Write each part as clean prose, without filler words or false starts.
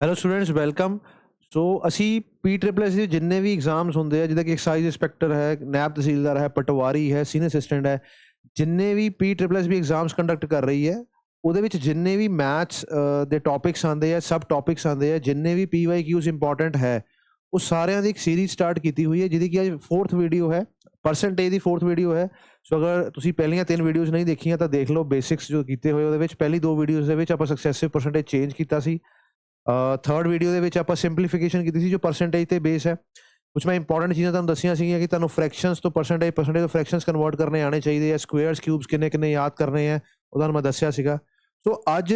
Hello students welcome. ਸੋ ਅਸੀਂ PSSSB ਦੇ ਜਿੰਨੇ ਵੀ ਐਗਜ਼ਾਮਸ ਹੁੰਦੇ ਆ, ਜਿੱਦਾਂ ਕਿ ਐਕਸਾਈਜ਼ ਇੰਸਪੈਕਟਰ ਹੈ, ਨੈਬ ਤਹਿਸੀਲਦਾਰ ਹੈ, ਪਟਵਾਰੀ ਹੈ, ਸੀਨੀਅਰ ਅਸਿਸਟੈਂਟ ਹੈ, ਜਿੰਨੇ ਵੀ PSSSB ਐਗਜ਼ਾਮਸ ਕੰਡਕਟ ਕਰ ਰਹੀ ਹੈ, ਉਹਦੇ ਵਿੱਚ ਜਿੰਨੇ ਵੀ ਮੈਥਸ ਦੇ ਟੌਪਿਕਸ ਆਉਂਦੇ ਆ, ਸਬ ਟੌਪਿਕਸ ਆਉਂਦੇ ਆ, ਜਿੰਨੇ ਵੀ PYQs ਇੰਪੋਰਟੈਂਟ ਹੈ, ਉਹ ਸਾਰਿਆਂ ਦੀ ਇੱਕ ਸੀਰੀਜ਼ ਸਟਾਰਟ ਕੀਤੀ ਹੋਈ ਹੈ, ਜਿਹਦੀ ਕਿ ਅੱਜ 4th ਵੀਡੀਓ ਹੈ, ਪਰਸੈਂਟੇਜ ਦੀ 4th ਵੀਡੀਓ ਹੈ। ਸੋ ਅਗਰ ਤੁਸੀਂ ਪਹਿਲੀਆਂ 3 ਵੀਡੀਓਜ਼ ਨਹੀਂ ਦੇਖੀਆਂ ਤਾਂ ਦੇਖ ਲਓ। ਬੇਸਿਕਸ ਜੋ ਕੀਤੇ ਹੋਏ ਉਹਦੇ ਵਿੱਚ ਪਹਿਲੀ 2 ਵੀਡੀਓਜ਼ ਦੇ ਵਿੱਚ ਆਪਾਂ ਸਕਸੈਸਿਵ ਪਰਸੈਂਟੇਜ ਚੇਂਜ ਕੀਤਾ ਸੀ। ਥਰਡ ਵੀਡੀਓ ਦੇ ਵਿੱਚ ਆਪਾਂ ਸਿੰਪਲੀਫਿਕੇਸ਼ਨ ਕੀਤੀ ਸੀ ਜੋ ਪਰਸੈਂਟੇਜ ਤੇ ਬੇਸ ਹੈ। ਕੁਝ ਮੈਂ ਇੰਪੋਰਟੈਂਟ ਚੀਜ਼ਾਂ ਤੁਹਾਨੂੰ ਦੱਸੀਆਂ ਸੀਗੀਆਂ ਕਿ ਤੁਹਾਨੂੰ ਫ੍ਰੈਕਸ਼ਨਸ ਤੋਂ ਪਰਸੈਂਟੇਜ ਤੋਂ ਫ੍ਰੈਕਸ਼ਨਸ ਕਨਵਰਟ ਕਰਨੇ ਆਣੇ ਚਾਹੀਦੇ ਆ, ਸਕੁਅਰਸ ਕਿਊਬਸ ਕਿੰਨੇ ਕਿੰਨੇ ਯਾਦ ਕਰਨੇ ਆ, ਉਹ ਤੁਹਾਨੂੰ ਮੈਂ ਦੱਸਿਆ ਸੀਗਾ। ਸੋ ਅੱਜ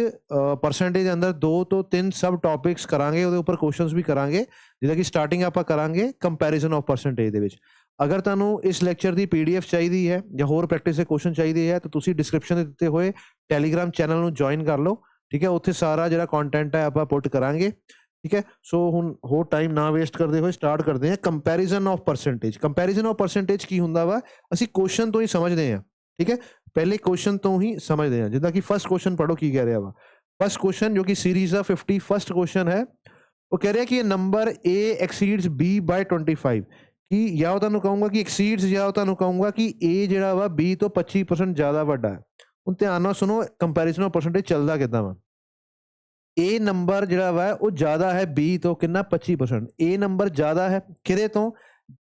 ਪਰਸੈਂਟੇਜ ਦੇ ਅੰਦਰ 2 ਤੋਂ 3 ਸਬ ਟੌਪਿਕਸ ਕਰਾਂਗੇ, ਉਹਦੇ ਉੱਪਰ ਕੁਐਸਚਨਸ ਵੀ ਕਰਾਂਗੇ, ਜਿਹਦਾ ਕਿ ਸਟਾਰਟਿੰਗ ਆਪਾਂ ਕਰਾਂਗੇ ਕੰਪੈਰੀਜ਼ਨ ਆਫ ਪਰਸੈਂਟੇਜ ਦੇ ਵਿੱਚ। ਅਗਰ ਤੁਹਾਨੂੰ ਇਸ ਲੈਕਚਰ ਦੀ PDF ਚਾਹੀਦੀ ਹੈ ਜਾਂ ਹੋਰ ਪ੍ਰੈਕਟਿਸ ਦੇ ਕੁਐਸਚਨ ਚਾਹੀਦੇ ਹੈ ਤਾਂ ਤੁਸੀਂ ਡਿਸਕ੍ਰਿਪਸ਼ਨ ਦੇ ਦਿੱਤੇ ਹੋਏ ਟੈਲੀਗ੍ਰਾਮ ਚੈਨਲ ਨੂੰ ਜੁਆਇਨ ਕਰ ਲਓ, ਠੀਕ ਹੈ। ਉੱਥੇ ਸਾਰਾ ਜਿਹੜਾ ਕੰਟੈਂਟ ਹੈ ਆਪਾਂ ਪੁੱਟ ਕਰਾਂਗੇ, ਠੀਕ ਹੈ। ਸੋ ਹੁਣ ਹੋਰ ਟਾਈਮ ਨਾ ਵੇਸਟ ਕਰਦੇ ਹੋਏ ਸਟਾਰਟ ਕਰਦੇ ਹਾਂ comparison of percentage. Comparison of percentage ਕੀ ਹੁੰਦਾ ਵਾ, ਅਸੀਂ ਕੁਐਸਚਨ ਤੋਂ ਹੀ ਸਮਝਦੇ ਹਾਂ, ਠੀਕ ਹੈ। ਪਹਿਲੇ ਕੁਐਸਚਨ ਤੋਂ ਹੀ ਸਮਝਦੇ ਹਾਂ, ਜਿੱਦਾਂ ਕਿ ਫਸਟ ਕੁਐਸਚਨ ਪੜੋ ਕੀ ਕਹਿ ਰਿਹਾ ਵਾ। ਫਸਟ ਕੁਐਸਚਨ ਜੋ ਕਿ ਸੀਰੀਜ਼ ਦਾ 51st ਕੁਐਸਚਨ ਹੈ, ਉਹ ਕਹਿ ਰਿਹਾ ਕਿ ਇਹ ਨੰਬਰ A ਐਕਸੀਡਸ B by 25 ਕਿ ਜਾਂ ਉਹ ਤੁਹਾਨੂੰ ਕਹੂੰਗਾ ਕਿ ਐਕਸੀਡਸ ਜਾਂ ਉਹ ਤੁਹਾਨੂੰ ਕਹੂੰਗਾ ਕਿ A ਜਿਹੜਾ ਵਾ B ਤੋਂ 25% ਜ਼ਿਆਦਾ ਵੱਡਾ ਹੈ। ਹੁਣ ਧਿਆਨ ਨਾਲ ਸੁਣੋ, ਕੰਪੈਰੀਜ਼ਨ ਆਫ ਪਰਸੈਂਟੇਜ ਚੱਲਦਾ ਕਿੱਦਾਂ ਵਾ। A ਨੰਬਰ ਜਿਹੜਾ ਵਾ ਉਹ ਜ਼ਿਆਦਾ ਹੈ B ਤੋਂ ਕਿੰਨਾ 25%। A ਨੰਬਰ ਜ਼ਿਆਦਾ ਹੈ ਕਿਹਦੇ ਤੋਂ,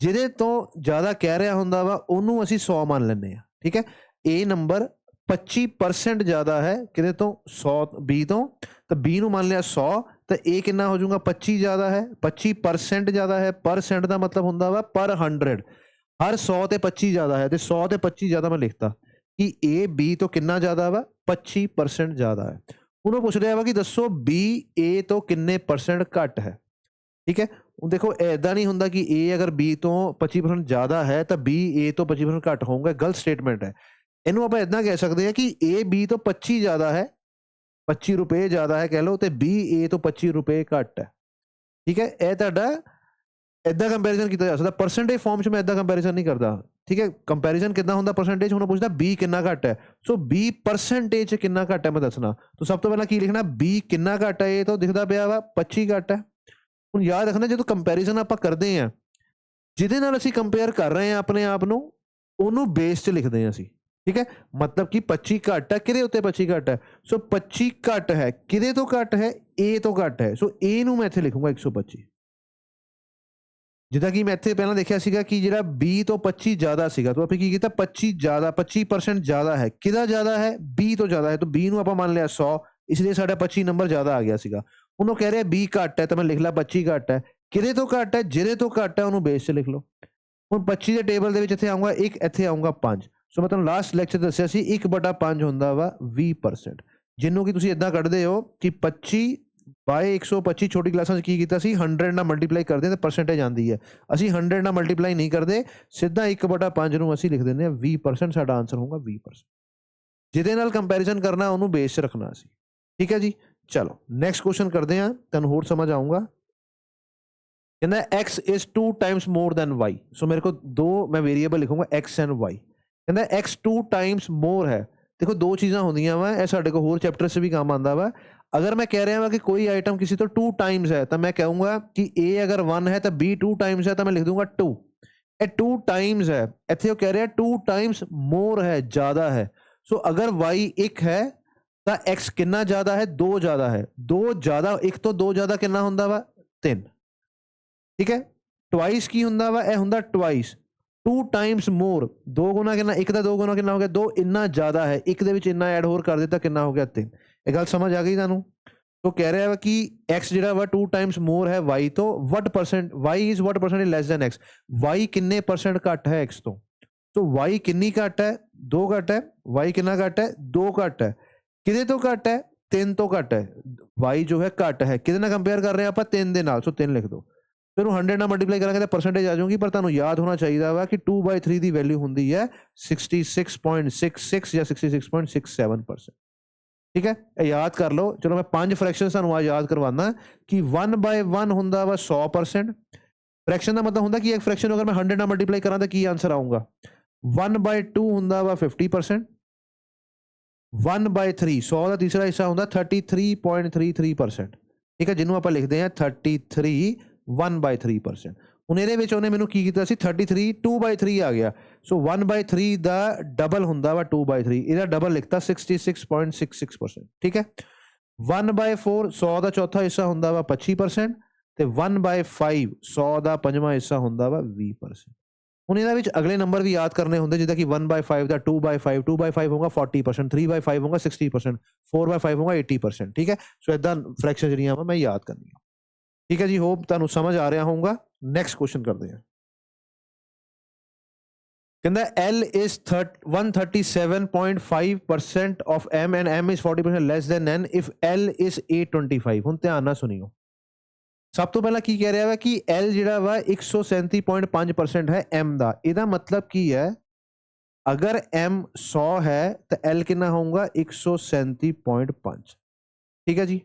ਜਿਹਦੇ ਤੋਂ ਜ਼ਿਆਦਾ ਕਹਿ ਰਿਹਾ ਹੁੰਦਾ ਵਾ ਉਹਨੂੰ ਅਸੀਂ 100 ਮੰਨ ਲੈਂਦੇ ਹਾਂ, ਠੀਕ ਹੈ। A ਨੰਬਰ 25% ਜ਼ਿਆਦਾ ਹੈ ਕਿਹਦੇ ਤੋਂ, 100 B ਤੋਂ, ਤਾਂ B ਨੂੰ ਮੰਨ ਲਿਆ 100, ਤਾਂ A ਕਿੰਨਾ ਹੋ ਜਾਊਗਾ 25 ਜ਼ਿਆਦਾ ਹੈ, 25% ਜ਼ਿਆਦਾ ਹੈ। ਪਰਸੈਂਟ ਦਾ ਮਤਲਬ ਹੁੰਦਾ ਵਾ ਪਰ 100, ਹਰ 100 ਤੇ 25 ਜ਼ਿਆਦਾ ਹੈ, ਤੇ 100 ਤੇ 25 ਜ਼ਿਆਦਾ ਮੈਂ ਲਿਖਤਾ ਕਿ A B ਤੋਂ ਕਿੰਨਾ ਜ਼ਿਆਦਾ ਵਾ 25% ਜ਼ਿਆਦਾ ਹੈ। ਉਹਨੂੰ ਪੁੱਛ ਰਿਹਾ ਵਾ ਕਿ ਦੱਸੋ B A ਤੋਂ ਕਿੰਨੇ ਪਰਸੈਂਟ ਘੱਟ ਹੈ, ਠੀਕ ਹੈ। ਹੁਣ ਦੇਖੋ ਐਦਾਂ ਨਹੀਂ ਹੁੰਦਾ ਕਿ A ਅਗਰ B ਤੋਂ 25% ਜ਼ਿਆਦਾ ਹੈ ਤਾਂ B A ਤੋਂ 25% ਘੱਟ ਹੋਊਗਾ, ਗਲਤ ਸਟੇਟਮੈਂਟ ਹੈ। ਇਹਨੂੰ ਆਪਾਂ ਇਦਾਂ ਕਹਿ ਸਕਦੇ ਹਾਂ ਕਿ A B ਤੋਂ 25 ਜ਼ਿਆਦਾ ਹੈ, 25 ਰੁਪਏ ਜ਼ਿਆਦਾ ਹੈ ਕਹਿ ਲਓ, ਤੇ B A ਤੋਂ 25 ਰੁਪਏ ਘੱਟ ਹੈ, ਠੀਕ ਹੈ। ਇਹ ਤੁਹਾਡਾ ਇਦਾਂ ਕੰਪੈਰੀਜ਼ਨ ਕੀਤਾ ਜਾ ਸਕਦਾ। ਪਰਸੈਂਟੇਜ ਫਾਰਮ 'ਚ ਮੈਂ ਇਦਾਂ ਕੰਪੈਰੀਜ਼ਨ ਨਹੀਂ ਕਰਦਾ, ਠੀਕ ਹੈ। ਕੰਪੈਰੀਜ਼ਨ ਕਿੱਦਾਂ ਹੁੰਦਾ ਪਰਸੈਂਟੇਜ, ਹੁਣ ਪੁੱਛਦਾ B ਕਿੰਨਾ ਘੱਟ ਹੈ। ਸੋ B ਪਰਸੈਂਟੇਜ 'ਚ ਕਿੰਨਾ ਘੱਟ ਹੈ ਮੈਂ ਦੱਸਣਾ। ਤਾਂ ਸਭ ਤੋਂ ਪਹਿਲਾਂ ਕੀ ਲਿਖਣਾ, B ਕਿੰਨਾ ਘੱਟ ਹੈ, ਇਹ ਤਾਂ ਦਿਖਦਾ ਪਿਆ ਵਾ 25 ਘੱਟ ਹੈ। ਹੁਣ ਯਾਦ ਰੱਖਣਾ, ਜਦੋਂ ਕੰਪੈਰੀਜ਼ਨ ਆਪਾਂ ਕਰਦੇ ਹਾਂ, ਜਿਹਦੇ ਨਾਲ ਅਸੀਂ ਕੰਪੇਅਰ ਕਰ ਰਹੇ ਹਾਂ ਆਪਣੇ ਆਪ ਨੂੰ, ਉਹਨੂੰ ਬੇਸ 'ਚ ਲਿਖਦੇ ਹਾਂ ਅਸੀਂ, ਠੀਕ ਹੈ। ਮਤਲਬ ਕਿ 25 ਘੱਟ ਹੈ, ਕਿਹਦੇ ਉੱਤੇ 25 ਘੱਟ ਹੈ। ਸੋ 25 ਘੱਟ ਹੈ ਕਿਹਦੇ ਤੋਂ ਘੱਟ ਹੈ, A ਤੋਂ ਘੱਟ ਹੈ। ਸੋ A ਨੂੰ ਮੈਂ ਇੱਥੇ ਲਿਖੂੰਗਾ 125। ਜਿੱਦਾਂ ਕਿ ਮੈਂ ਇੱਥੇ ਪਹਿਲਾਂ ਦੇਖਿਆ ਸੀਗਾ ਕਿ ਜਿਹੜਾ B ਤੋਂ 25 ਜ਼ਿਆਦਾ ਸੀਗਾ, ਤਾਂ ਆਪਾਂ ਕੀ ਕੀਤਾ 25 ਜ਼ਿਆਦਾ, 25% ਜ਼ਿਆਦਾ ਹੈ, ਕਿਹਦਾ ਜ਼ਿਆਦਾ ਹੈ, B ਤੋਂ ਜ਼ਿਆਦਾ ਹੈ। ਤਾਂ B ਨੂੰ ਆਪਾਂ ਮੰਨ ਲਿਆ 100, ਇਸ ਲਈ ਸਾਡਾ 25 ਨੰਬਰ ਜ਼ਿਆਦਾ ਆ ਗਿਆ ਸੀਗਾ। ਉਹਨੂੰ ਕਹਿ ਰਿਹਾ B ਘੱਟ ਹੈ, ਤਾਂ ਮੈਂ ਲਿਖ ਲਾ 25 ਘੱਟ ਹੈ। ਕਿਹਦੇ ਤੋਂ ਘੱਟ ਹੈ, ਜਿਹਦੇ ਤੋਂ ਘੱਟ ਹੈ ਉਹਨੂੰ ਬੇਸ 'ਚ ਲਿਖ ਲਓ। ਹੁਣ 25 ਦੇ ਟੇਬਲ ਦੇ ਵਿੱਚ ਇੱਥੇ ਆਊਂਗਾ 1, ਇੱਥੇ ਆਊਂਗਾ 5। ਸੋ ਮੈਂ ਤੁਹਾਨੂੰ ਲਾਸਟ ਲੈਕਚਰ ਦੱਸਿਆ ਸੀ 1/5 ਹੁੰਦਾ ਵਾ 20%, ਜਿਹਨੂੰ ਕਿ ਤੁਸੀਂ ਇਦਾਂ ਕੱਢਦੇ ਹੋ ਕਿ 25 ਬਾਏ 125। ਛੋਟੀ ਕਲਾਸਾਂ 'ਚ ਕੀ ਕੀਤਾ ਸੀ, 100 ਨਾਲ ਮਲਟੀਪਲਾਈ ਕਰਦੇ ਤਾਂ ਪਰਸੈਂਟੇਜ ਆਉਂਦੀ ਹੈ। ਅਸੀਂ 100 ਨਾਲ ਮਲਟੀਪਲਾਈ ਨਹੀਂ ਕਰਦੇ, ਸਿੱਧਾ 1/5 ਨੂੰ ਅਸੀਂ ਲਿਖ ਦਿੰਦੇ ਹਾਂ 20%। ਸਾਡਾ ਆਨਸਰ ਹੋਊਗਾ 20%। ਜਿਹਦੇ ਨਾਲ ਕੰਪੈਰੀਜ਼ਨ ਕਰਨਾ ਉਹਨੂੰ ਬੇਸ 'ਚ ਰੱਖਣਾ ਸੀ, ਠੀਕ ਹੈ ਜੀ। ਚਲੋ ਨੈਕਸਟ ਕੁਐਸਚਨ ਕਰਦੇ ਹਾਂ, ਤੁਹਾਨੂੰ ਹੋਰ ਸਮਝ ਆਊਗਾ। ਕਹਿੰਦਾ x is 2 times more than y। ਸੋ ਮੇਰੇ ਕੋਲ ਦੋ ਮੈਂ ਵੇਰੀਏਬਲ ਲਿਖੂੰਗਾ x ਐਂਡ y। ਕਹਿੰਦਾ x 2 times more ਹੈ। ਦੇਖੋ ਦੋ ਚੀਜ਼ਾਂ ਹੁੰਦੀਆਂ ਵਾ, ਇਹ ਸਾਡੇ ਕੋਲ ਹੋਰ ਚੈਪਟਰ 'ਚ ਵੀ ਕੰਮ ਆਉਂਦਾ ਵਾ। ਅਗਰ ਮੈਂ ਕਹਿ ਰਿਹਾ ਵਾ ਕਿ ਕੋਈ ਆਈਟਮ ਕਿਸੇ ਤੋਂ 2 ਟਾਈਮਸ ਹੈ, ਤਾਂ ਮੈਂ ਕਹੂੰਗਾ ਕਿ A ਅਗਰ 1 ਹੈ ਤਾਂ B 2 ਟਾਈਮਸ ਹੈ, ਤਾਂ ਮੈਂ ਲਿਖ ਦੂੰਗਾ 2। ਇਹ 2 ਟਾਈਮਸ ਹੈ, ਇੱਥੇ ਉਹ ਕਹਿ ਰਿਹਾ 2 ਟਾਈਮਸ ਮੋਰ ਹੈ, ਜ਼ਿਆਦਾ ਹੈ। ਸੋ ਅਗਰ y 1 ਹੈ ਤਾਂ x ਕਿੰਨਾ ਜ਼ਿਆਦਾ ਹੈ, 2 ਜ਼ਿਆਦਾ ਹੈ। 2 ਜ਼ਿਆਦਾ, 1 ਤੋਂ 2 ਜ਼ਿਆਦਾ ਕਿੰਨਾ ਹੁੰਦਾ ਵਾ, 3, ਠੀਕ ਹੈ। ਟਵਾਈਸ ਕੀ ਹੁੰਦਾ ਵਾ, ਇਹ ਹੁੰਦਾ ਟਵਾਈਸ। 2 ਟਾਈਮਸ ਮੋਰ, 2 ਗੁਣਾ ਕਿੰਨਾ, 1 ਦਾ 2 ਗੁਣਾ ਕਿੰਨਾ ਹੋ ਗਿਆ 2, ਇੰਨਾ ਜ਼ਿਆਦਾ ਹੈ। 1 ਦੇ ਵਿੱਚ ਇੰਨਾ ਐਡ ਹੋਰ ਕਰ ਦਿੱਤਾ, ਕਿੰਨਾ ਹੋ ਗਿਆ 3। ਇਹ ਗੱਲ ਸਮਝ ਆ ਗਈ ਤੁਹਾਨੂੰ। तो कह रहा है कि x ਜਿਹੜਾ ਵਾ 2 ਟਾਈਮਸ ਮੋਰ ਹੈ y ਤੋਂ। what percent y is what percent less than x, y ਕਿੰਨੇ ਪਰਸੈਂਟ ਘੱਟ ਹੈ x ਤੋਂ। ਸੋ y ਕਿੰਨੀ ਘੱਟ ਹੈ, 2 ਘੱਟ ਹੈ। y ਕਿੰਨਾ ਘੱਟ ਹੈ, 2 ਘੱਟ ਹੈ। ਕਿਹਦੇ ਤੋਂ ਘੱਟ ਹੈ, 3 ਤੋਂ ਘੱਟ ਹੈ। y ਜੋ ਹੈ ਘੱਟ ਹੈ, ਕਿਹਦੇ ਨਾਲ ਕੰਪੇਅਰ ਕਰ ਰਹੇ ਹਾਂ ਆਪਾਂ, 3 ਦੇ ਨਾਲ। ਸੋ 3 ਲਿਖ ਦਿਓ। ਫਿਰ 100 ਨਾਲ ਮਲਟੀਪਲਾਈ ਕਰਾਂਗੇ ਤਾਂ ਪਰਸੈਂਟੇਜ ਆ ਜਾਊਗੀ। ਪਰ ਤੁਹਾਨੂੰ ਯਾਦ ਹੋਣਾ ਚਾਹੀਦਾ ਵਾ ਕਿ 2/3 ਦੀ ਵੈਲਿਊ ਹੁੰਦੀ ਹੈ 66.66 ਜਾਂ 66.67%, ਠੀਕ ਹੈ। ਇਹ ਯਾਦ ਕਰ ਲਓ। ਚਲੋ ਮੈਂ 5 ਫ੍ਰੈਕਸ਼ਨ ਤੁਹਾਨੂੰ ਆ ਯਾਦ ਕਰਵਾਉਣਾ ਕਿ 1/1 ਹੁੰਦਾ ਵਾ 100%। ਫ੍ਰੈਕਸ਼ਨ ਦਾ ਮਤਲਬ ਹੁੰਦਾ ਕਿ ਇੱਕ ਫ੍ਰੈਕਸ਼ਨ ਨੂੰ ਅਗਰ ਮੈਂ 100 ਨਾਲ ਮਲਟੀਪਲਾਈ ਕਰਾਂ ਤਾਂ ਕੀ ਆਂਸਰ ਆਊਗਾ। 1/2 ਹੁੰਦਾ ਵਾ 50%। 1/3 100 ਦਾ ਤੀਸਰਾ ਹਿੱਸਾ ਹੁੰਦਾ 33.33%। ਠੀਕ ਹੈ, ਜਿਹਨੂੰ ਆਪਾਂ ਲਿਖਦੇ ਹਾਂ 33 1/3%। ਹੁਣ ਇਹਦੇ ਵਿੱਚ ਉਹਨੇ ਮੈਨੂੰ ਕੀ ਕੀਤਾ ਸੀ, 33 2/3 ਆ ਗਿਆ। ਸੋ 1/3 ਦਾ ਡਬਲ ਹੁੰਦਾ ਵਾ 2/3, ਇਹਦਾ ਡਬਲ ਲਿਖਤਾ 66.66%। ਠੀਕ ਹੈ, 1/4 100 ਦਾ ਚੌਥਾ ਹਿੱਸਾ ਹੁੰਦਾ ਵਾ 25%, ਤੇ 1/5 100 ਦਾ ਪੰਜਵਾਂ ਹਿੱਸਾ ਹੁੰਦਾ ਵਾ 20%। ਹੁਣ ਇਹਦਾ ਵਿੱਚ ਅਗਲੇ ਨੰਬਰ ਵੀ ਯਾਦ ਕਰਨੇ ਹੁੰਦੇ, ਜਿੱਦਾਂ ਕਿ 1/5 ਦਾ 2/5 2/5 ਹੋਊਗਾ 40%, 3/5 ਹੋਊਗਾ 60%, 4/5 ਹੋਊਗਾ 80%। ਠੀਕ ਹੈ, ਸੋ ਇਦਾਂ ਫ੍ਰੈਕਸ਼ਨ ਜਿਹੜੀਆਂ ਵਾ ਮੈਂ ਯਾਦ ਕਰਨੀਆਂ। ਠੀਕ ਹੈ ਜੀ, ਹੋਪ ਤੁਹਾਨੂੰ ਸਮਝ ਆ ਰਿਹਾ ਹੋਊਗਾ। ਨੈਕਸਟ ਕੁਐਸਚਨ ਕਰਦੇ ਹਾਂ। ਕਹਿੰਦਾ L is 137.5% of M and M is 40% less than N if L is 825। ਹੁਣ ਧਿਆਨ ਨਾਲ ਸੁਣਿਓ। ਸਭ ਤੋਂ ਪਹਿਲਾਂ ਕੀ ਕਹਿ ਰਿਹਾ ਵਾ ਕਿ L ਜਿਹੜਾ ਵਾ 137.5% ਹੈ M ਦਾ। ਇਹਦਾ ਮਤਲਬ ਕੀ ਹੈ, ਅਗਰ M 100 ਹੈ ਤਾਂ L ਕਿੰਨਾ ਹੋਊਗਾ 137.5। ਠੀਕ ਹੈ ਜੀ,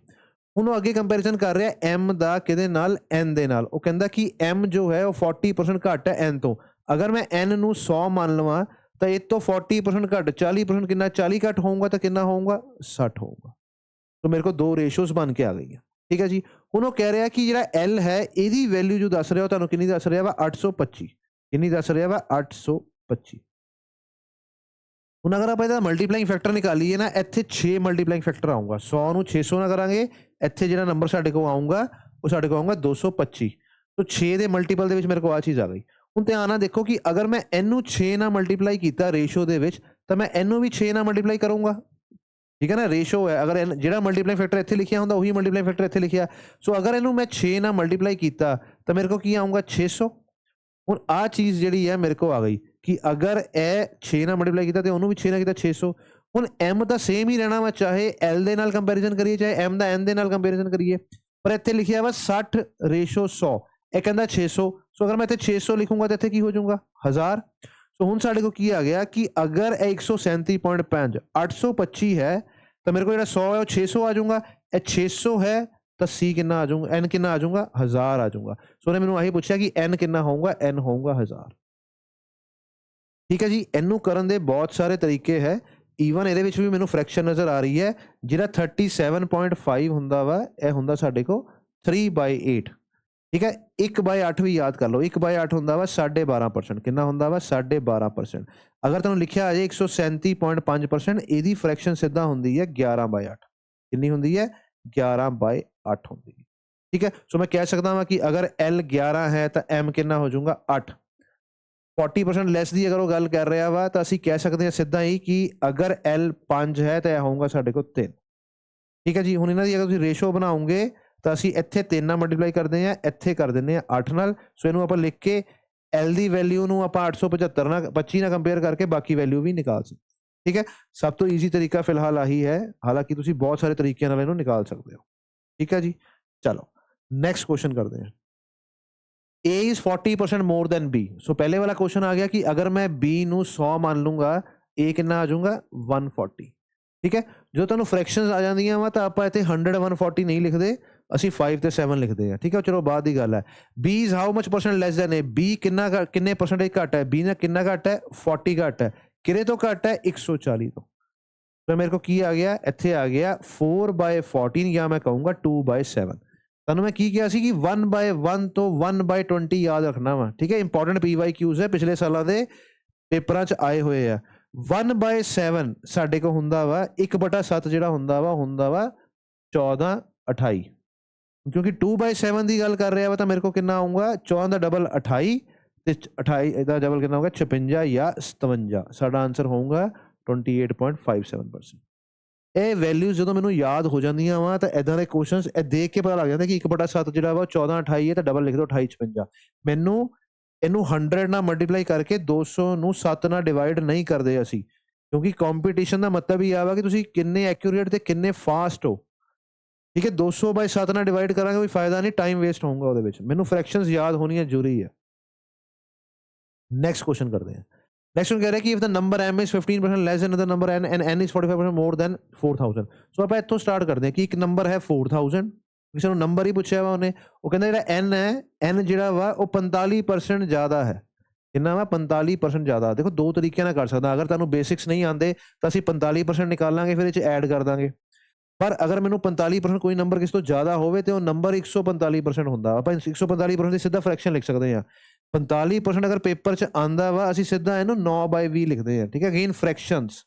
ਹੁਣ ਉਹ ਅੱਗੇ ਕੰਪੈਰੀਜ਼ਨ ਕਰ ਰਿਹਾ M ਦਾ ਕਿਹਦੇ ਨਾਲ, N ਦੇ ਨਾਲ। ਉਹ ਕਹਿੰਦਾ ਕਿ M ਜੋ ਹੈ ਉਹ 40% ਘੱਟ ਹੈ N ਤੋਂ। ਅਗਰ ਮੈਂ N ਨੂੰ 100 ਮੰਨ ਲਵਾਂ ਤਾਂ ਇਹ ਤੋਂ 40% ਘੱਟ 40% ਕਿੰਨਾ, 40 ਘੱਟ ਹੋਊਗਾ ਤਾਂ ਕਿੰਨਾ ਹੋਊਗਾ 60 ਹੋਊਗਾ। ਤਾਂ ਮੇਰੇ ਕੋਲ ਦੋ ਰੇਸ਼ੋਜ਼ ਬਣ ਕੇ ਆ ਗਈਆਂ। ਠੀਕ ਹੈ ਜੀ, ਹੁਣ ਉਹ ਕਹਿ ਰਿਹਾ ਕਿ ਜਿਹੜਾ L ਹੈ ਇਹਦੀ ਵੈਲਿਊ ਜੋ ਦੱਸ ਰਿਹਾ ਉਹ ਤੁਹਾਨੂੰ ਕਿੰਨੀ ਦੱਸ ਰਿਹਾ ਵਾ 825। ਕਿੰਨੀ ਦੱਸ ਰਿਹਾ ਵਾ 825। ਹੁਣ ਅਗਰ ਆਪਾਂ ਇਹਦਾ ਮਲਟੀਪਲਾਈਂਗ ਫੈਕਟਰ ਨਿਕਾਲੀਏ ਨਾ, ਇੱਥੇ 6 ਮਲਟੀਪਲਾਈਂਗ ਫੈਕਟਰ ਆਊਗਾ। 100 ਨੂੰ 600 ਨਾਲ ਕਰਾਂਗੇ, ਇੱਥੇ ਜਿਹੜਾ ਨੰਬਰ ਸਾਡੇ ਕੋਲ ਆਊਗਾ ਉਹ ਸਾਡੇ ਕੋਲ ਆਊਗਾ 225। ਤਾਂ 6 ਦੇ ਮਲਟੀਪਲ ਦੇ ਵਿੱਚ ਮੇਰੇ ਕੋਲ ਆ ਚੀਜ਼ ਆ ਗਈ। ਹੁਣ ਧਿਆਨ ਨਾਲ ਦੇਖੋ ਕਿ ਅਗਰ ਮੈਂ ਇਹਨੂੰ 6 ਨਾਲ ਮਲਟੀਪਲਾਈ ਕੀਤਾ ਰੇਸ਼ੋ ਦੇ ਵਿੱਚ, ਤਾਂ ਮੈਂ ਇਹਨੂੰ ਵੀ 6 ਨਾਲ ਮਲਟੀਪਲਾਈ ਕਰੂੰਗਾ। ਠੀਕ ਹੈ ਨਾ, ਰੇਸ਼ੋ ਹੈ, ਅਗਰ ਜਿਹੜਾ ਮਲਟੀਪਲਾਈ ਫੈਕਟਰ ਇੱਥੇ ਲਿਖਿਆ ਹੁੰਦਾ ਉਹੀ ਮਲਟੀਪਲਾਈ ਫੈਕਟਰ ਇੱਥੇ ਲਿਖਿਆ। ਸੋ ਅਗਰ ਇਹਨੂੰ ਮੈਂ 6 ਨਾਲ ਮਲਟੀਪਲਾਈ ਕੀਤਾ ਤਾਂ ਮੇਰੇ ਕੋਲ ਕੀ ਆਊਗਾ 600। ਹੁਣ ਆਹ ਚੀਜ਼ ਜਿਹੜੀ ਹੈ ਮੇਰੇ ਕੋਲ ਆ ਗਈ ਕਿ ਅਗਰ ਇਹ 6 ਨਾਲ ਮਲਟੀਪਲਾਈ ਕੀਤਾ ਤੇ ਉਹਨੂੰ ਵੀ 6 ਨਾਲ ਕੀਤਾ 600। ਹੁਣ M ਤਾਂ ਸੇਮ ਹੀ ਰਹਿਣਾ ਵਾ, ਚਾਹੇ L ਦੇ ਨਾਲ ਕੰਪੈਰੀਜ਼ਨ ਕਰੀਏ ਚਾਹੇ M ਦਾ N ਦੇ ਨਾਲ ਕੰਪੈਰੀਜ਼ਨ ਕਰੀਏ। ਪਰ ਇੱਥੇ ਲਿਖਿਆ ਵਾ 60/100, ਇਹ ਕਹਿੰਦਾ 600। ਸੋ ਅਗਰ ਮੈਂ ਇੱਥੇ 600 ਲਿਖੂੰਗਾ ਤਾਂ ਇੱਥੇ ਕੀ ਹੋ ਜਾਊਗਾ 1000। ਸੋ ਹੁਣ ਸਾਡੇ ਕੋਲ ਕੀ ਆ ਗਿਆ ਕਿ ਅਗਰ ਇਹ 137.5 825 ਹੈ ਤਾਂ ਮੇਰੇ ਕੋਲ ਜਿਹੜਾ 100 ਹੈ ਉਹ 600 ਆ ਜਾਊਗਾ। ਇਹ 600 ਹੈ ਤਾਂ C ਕਿੰਨਾ ਆ ਜਾਊਗਾ, N ਕਿੰਨਾ ਆ ਜਾਊਗਾ 1000 ਆ ਜਾਊਗਾ। ਸੋ ਉਹਨੇ ਮੈਨੂੰ ਆਹੀ ਪੁੱਛਿਆ ਕਿ N ਕਿੰਨਾ ਹੋਊਗਾ, N ਹੋਊਗਾ 1000। ਠੀਕ ਹੈ ਜੀ, ਇਹਨੂੰ ਕਰਨ ਦੇ ਬਹੁਤ ਸਾਰੇ ਤਰੀਕੇ ਹੈ। ਈਵਨ ਇਹਦੇ ਵਿੱਚ ਵੀ ਮੈਨੂੰ ਫ੍ਰੈਕਸ਼ਨ ਨਜ਼ਰ ਆ ਰਹੀ ਹੈ। ਜਿਹੜਾ 37.5 ਹੁੰਦਾ ਵਾ ਇਹ ਹੁੰਦਾ ਸਾਡੇ ਕੋਲ 3/8। ਠੀਕ ਹੈ, 1/8 ਵੀ ਯਾਦ ਕਰ ਲਓ। 1/8 ਹੁੰਦਾ ਵਾ 12.5%। ਕਿੰਨਾ ਹੁੰਦਾ ਵਾ 12.5%। ਅਗਰ ਤੁਹਾਨੂੰ ਲਿਖਿਆ ਆ ਜੇ 137.5%, ਇਹਦੀ ਫ੍ਰੈਕਸ਼ਨ ਸਿੱਧਾ ਹੁੰਦੀ ਹੈ 11/8। ਕਿੰਨੀ ਹੁੰਦੀ ਹੈ 11/8 ਹੁੰਦੀ ਹੈ। ਠੀਕ ਹੈ, ਸੋ ਮੈਂ ਕਹਿ ਸਕਦਾ ਹਾਂ ਕਿ ਅਗਰ L 11 ਹੈ ਤਾਂ M ਕਿੰਨਾ ਹੋ ਜਾਊਗਾ 8। 40% ਲੈਸ ਦੀ ਅਗਰ ਉਹ ਗੱਲ ਕਰ ਰਿਹਾ ਵਾ ਤਾਂ ਅਸੀਂ ਕਹਿ ਸਕਦੇ ਹਾਂ ਸਿੱਧਾ ਹੀ ਕਿ ਅਗਰ L 5 ਹੈ ਤਾਂ ਇਹ ਹੋਊਗਾ ਸਾਡੇ ਕੋਲ 3। ਠੀਕ ਹੈ ਜੀ, ਹੁਣ ਇਹਨਾਂ ਦੀ ਅਗਰ ਤੁਸੀਂ ਰੇਸ਼ੋ ਬਣਾਓਗੇ ਤਾਂ ਅਸੀਂ ਇੱਥੇ 3 ਨਾਲ ਮਲਟੀਪਲਾਈ ਕਰਦੇ ਹਾਂ, ਇੱਥੇ ਕਰ ਦਿੰਦੇ ਹਾਂ 8 ਨਾਲ। ਸੋ ਇਹਨੂੰ ਆਪਾਂ ਲਿਖ ਕੇ L ਦੀ ਵੈਲਿਊ ਨੂੰ ਆਪਾਂ 875 ਨਾਲ 25 ਨਾਲ ਕੰਪੇਅਰ ਕਰਕੇ ਬਾਕੀ ਵੈਲਿਊ ਵੀ ਨਿਕਾਲ ਸਕਦੇ। ਠੀਕ ਹੈ, ਸਭ ਤੋਂ ਈਜ਼ੀ ਤਰੀਕਾ ਫਿਲਹਾਲ ਆਹੀ ਹੈ, ਹਾਲਾਂਕਿ ਤੁਸੀਂ ਬਹੁਤ ਸਾਰੇ ਤਰੀਕਿਆਂ ਨਾਲ ਇਹਨੂੰ ਨਿਕਾਲ ਸਕਦੇ ਹੋ। ਠੀਕ ਹੈ ਜੀ, ਚਲੋ ਨੈਕਸਟ ਕੁਐਸਚਨ ਕਰਦੇ ਹਾਂ। A is 40% more than B। ਸੋ ਪਹਿਲੇ ਵਾਲਾ ਕੁਐਸਚਨ ਆ ਗਿਆ ਕਿ ਅਗਰ ਮੈਂ B ਨੂੰ 100 ਮੰਨ ਲੂੰਗਾ, A ਕਿੰਨਾ ਆ ਜਾਊਗਾ 140। ਠੀਕ ਹੈ, ਜਦੋਂ ਤੁਹਾਨੂੰ ਫ੍ਰੈਕਸ਼ਨਸ ਆ ਜਾਂਦੀਆਂ ਵਾ ਤਾਂ ਆਪਾਂ ਇੱਥੇ 100 140 ਨਹੀਂ ਲਿਖਦੇ, ਅਸੀਂ 5 ਤੇ 7 ਲਿਖਦੇ ਹਾਂ। ਠੀਕ ਹੈ, ਚਲੋ ਬਾਅਦ ਦੀ ਗੱਲ ਹੈ। B is how much percent less than A। B ਕਿੰਨੇ ਪਰਸੈਂਟੇਜ ਘੱਟ ਹੈ, B ਨਾਲ ਕਿੰਨਾ ਘੱਟ ਹੈ 40 ਘੱਟ ਹੈ। ਕਿਹਦੇ ਤੋਂ ਘੱਟ ਹੈ 140 ਤੋਂ। ਤਾਂ ਮੇਰੇ ਕੋਲ ਕੀ ਆ ਗਿਆ, ਇੱਥੇ ਆ ਗਿਆ 4/14 ਜਾਂ ਮੈਂ ਕਹੂੰਗਾ 2/7। ਤੁਹਾਨੂੰ ਮੈਂ ਕੀ ਕਿਹਾ ਸੀ ਕਿ 1/1 ਤੋਂ 1/20 ਯਾਦ ਰੱਖਣਾ ਵਾ। ਠੀਕ ਹੈ, ਇੰਪੋਰਟੈਂਟ PYQs ਹੈ, ਪਿਛਲੇ ਸਾਲਾਂ ਦੇ ਪੇਪਰਾਂ 'ਚ ਆਏ ਹੋਏ ਆ। 1/7 ਸਾਡੇ ਕੋਲ ਹੁੰਦਾ ਵਾ 1/7 ਜਿਹੜਾ ਹੁੰਦਾ ਵਾ 14 28। ਕਿਉਂਕਿ 2/7 ਦੀ ਗੱਲ ਕਰ ਰਿਹਾ ਵਾ ਤਾਂ ਮੇਰੇ ਕੋਲ ਕਿੰਨਾ ਆਊਗਾ 14 ਦਾ ਡਬਲ 28 ਤੇ 28 ਦਾ ਡਬਲ ਕਿੰਨਾ ਹੋਊਗਾ 56 ਜਾਂ 57। ਸਾਡਾ ਆਨਸਰ ਹੋਊਗਾ 28.57%। ਇਹ ਵੈਲਿਊਜ਼ ਜਦੋਂ ਮੈਨੂੰ ਯਾਦ ਹੋ ਜਾਂਦੀਆਂ ਵਾ ਤਾਂ ਇਦਾਂ ਦੇ ਕੁਐਸਚਨਸ ਇਹ ਦੇਖ ਕੇ ਪਤਾ ਲੱਗ ਜਾਂਦਾ ਕਿ 1/7 ਜਿਹੜਾ ਵਾ 14 28 ਹੈ ਤਾਂ ਡਬਲ ਲਿਖ ਦਿਓ 28 56। ਮੈਨੂੰ ਇਹਨੂੰ 100 ਨਾਲ ਮਲਟੀਪਲਾਈ ਕਰਕੇ 200 ਨੂੰ 7 ਨਾਲ ਡਿਵਾਈਡ ਨਹੀਂ ਕਰਦੇ ਅਸੀਂ, ਕਿਉਂਕਿ ਕੰਪੀਟੀਸ਼ਨ ਦਾ ਮਤਲਬ ਹੀ ਆ ਵਾ ਕਿ ਤੁਸੀਂ ਕਿੰਨੇ ਐਕੂਰੇਟ ਤੇ ਕਿੰਨੇ ਫਾਸਟ ਹੋ। ਠੀਕ ਹੈ, 200/7 ਨਾਲ ਡਿਵਾਈਡ ਕਰਾਂਗੇ ਕੋਈ ਫਾਇਦਾ ਨਹੀਂ, ਟਾਈਮ ਵੇਸਟ ਹੋਊਗਾ ਉਹਦੇ ਵਿੱਚ। ਮੈਨੂੰ ਫ੍ਰੈਕਸ਼ਨਸ ਯਾਦ ਹੋਣੀਆਂ ਜ਼ਰੂਰੀ ਹੈ। ਨੈਕਸਟ ਕੁਐਸਚਨ ਕਰਦੇ ਹਾਂ। ਨੈਕਸਟ ਕਹਿ ਰਿਹਾ ਕਿ if the number M is 15% less than other number N and N is 45% more than 4000। ਸੋ ਆਪਾਂ ਇੱਥੋਂ ਸਟਾਰਟ ਕਰਦੇ ਹਾਂ ਕਿ ਇੱਕ ਨੰਬਰ ਹੈ 4000, ਕਿਸੇ ਨੂੰ ਨੰਬਰ ਹੀ ਪੁੱਛਿਆ ਵਾ ਉਹਨੇ। ਉਹ ਕਹਿੰਦਾ ਜਿਹੜਾ N ਹੈ, N ਜਿਹੜਾ ਵਾ ਉਹ 45% ਜ਼ਿਆਦਾ ਹੈ। ਕਿੰਨਾ ਵਾ 45% ਜ਼ਿਆਦਾ। ਦੇਖੋ ਦੋ ਤਰੀਕਿਆਂ ਨਾਲ ਕਰ ਸਕਦਾ। ਅਗਰ ਤੁਹਾਨੂੰ ਬੇਸਿਕਸ ਨਹੀਂ ਆਉਂਦੇ ਤਾਂ ਅਸੀਂ 45% ਨਿਕਾਲਾਂਗੇ, ਫਿਰ ਇਹ 'ਚ ਐਡ ਕਰ ਦਾਂਗੇ। ਪਰ ਅਗਰ ਮੈਨੂੰ 45% ਕੋਈ ਨੰਬਰ ਕਿਸੇ ਤੋਂ ਜ਼ਿਆਦਾ ਹੋਵੇ ਤੇ ਉਹ ਨੰਬਰ 145% ਹੁੰਦਾ। ਆਪਾਂ 145% ਦੀ ਸਿੱਧਾ ਫ੍ਰੈਕਸ਼ਨ ਲਿਖ ਸਕਦੇ ਹਾਂ। 45% ਅਗਰ ਪੇਪਰ 'ਚ ਆਂਦਾ ਵਾ, ਅਸੀਂ ਸਿੱਧਾ ਇਹਨੂੰ 9/20 ਲਿਖਦੇ ਹਾਂ। ਠੀਕ ਹੈ, ਅਗੇਨ ਫ੍ਰੈਕਸ਼ਨਸ।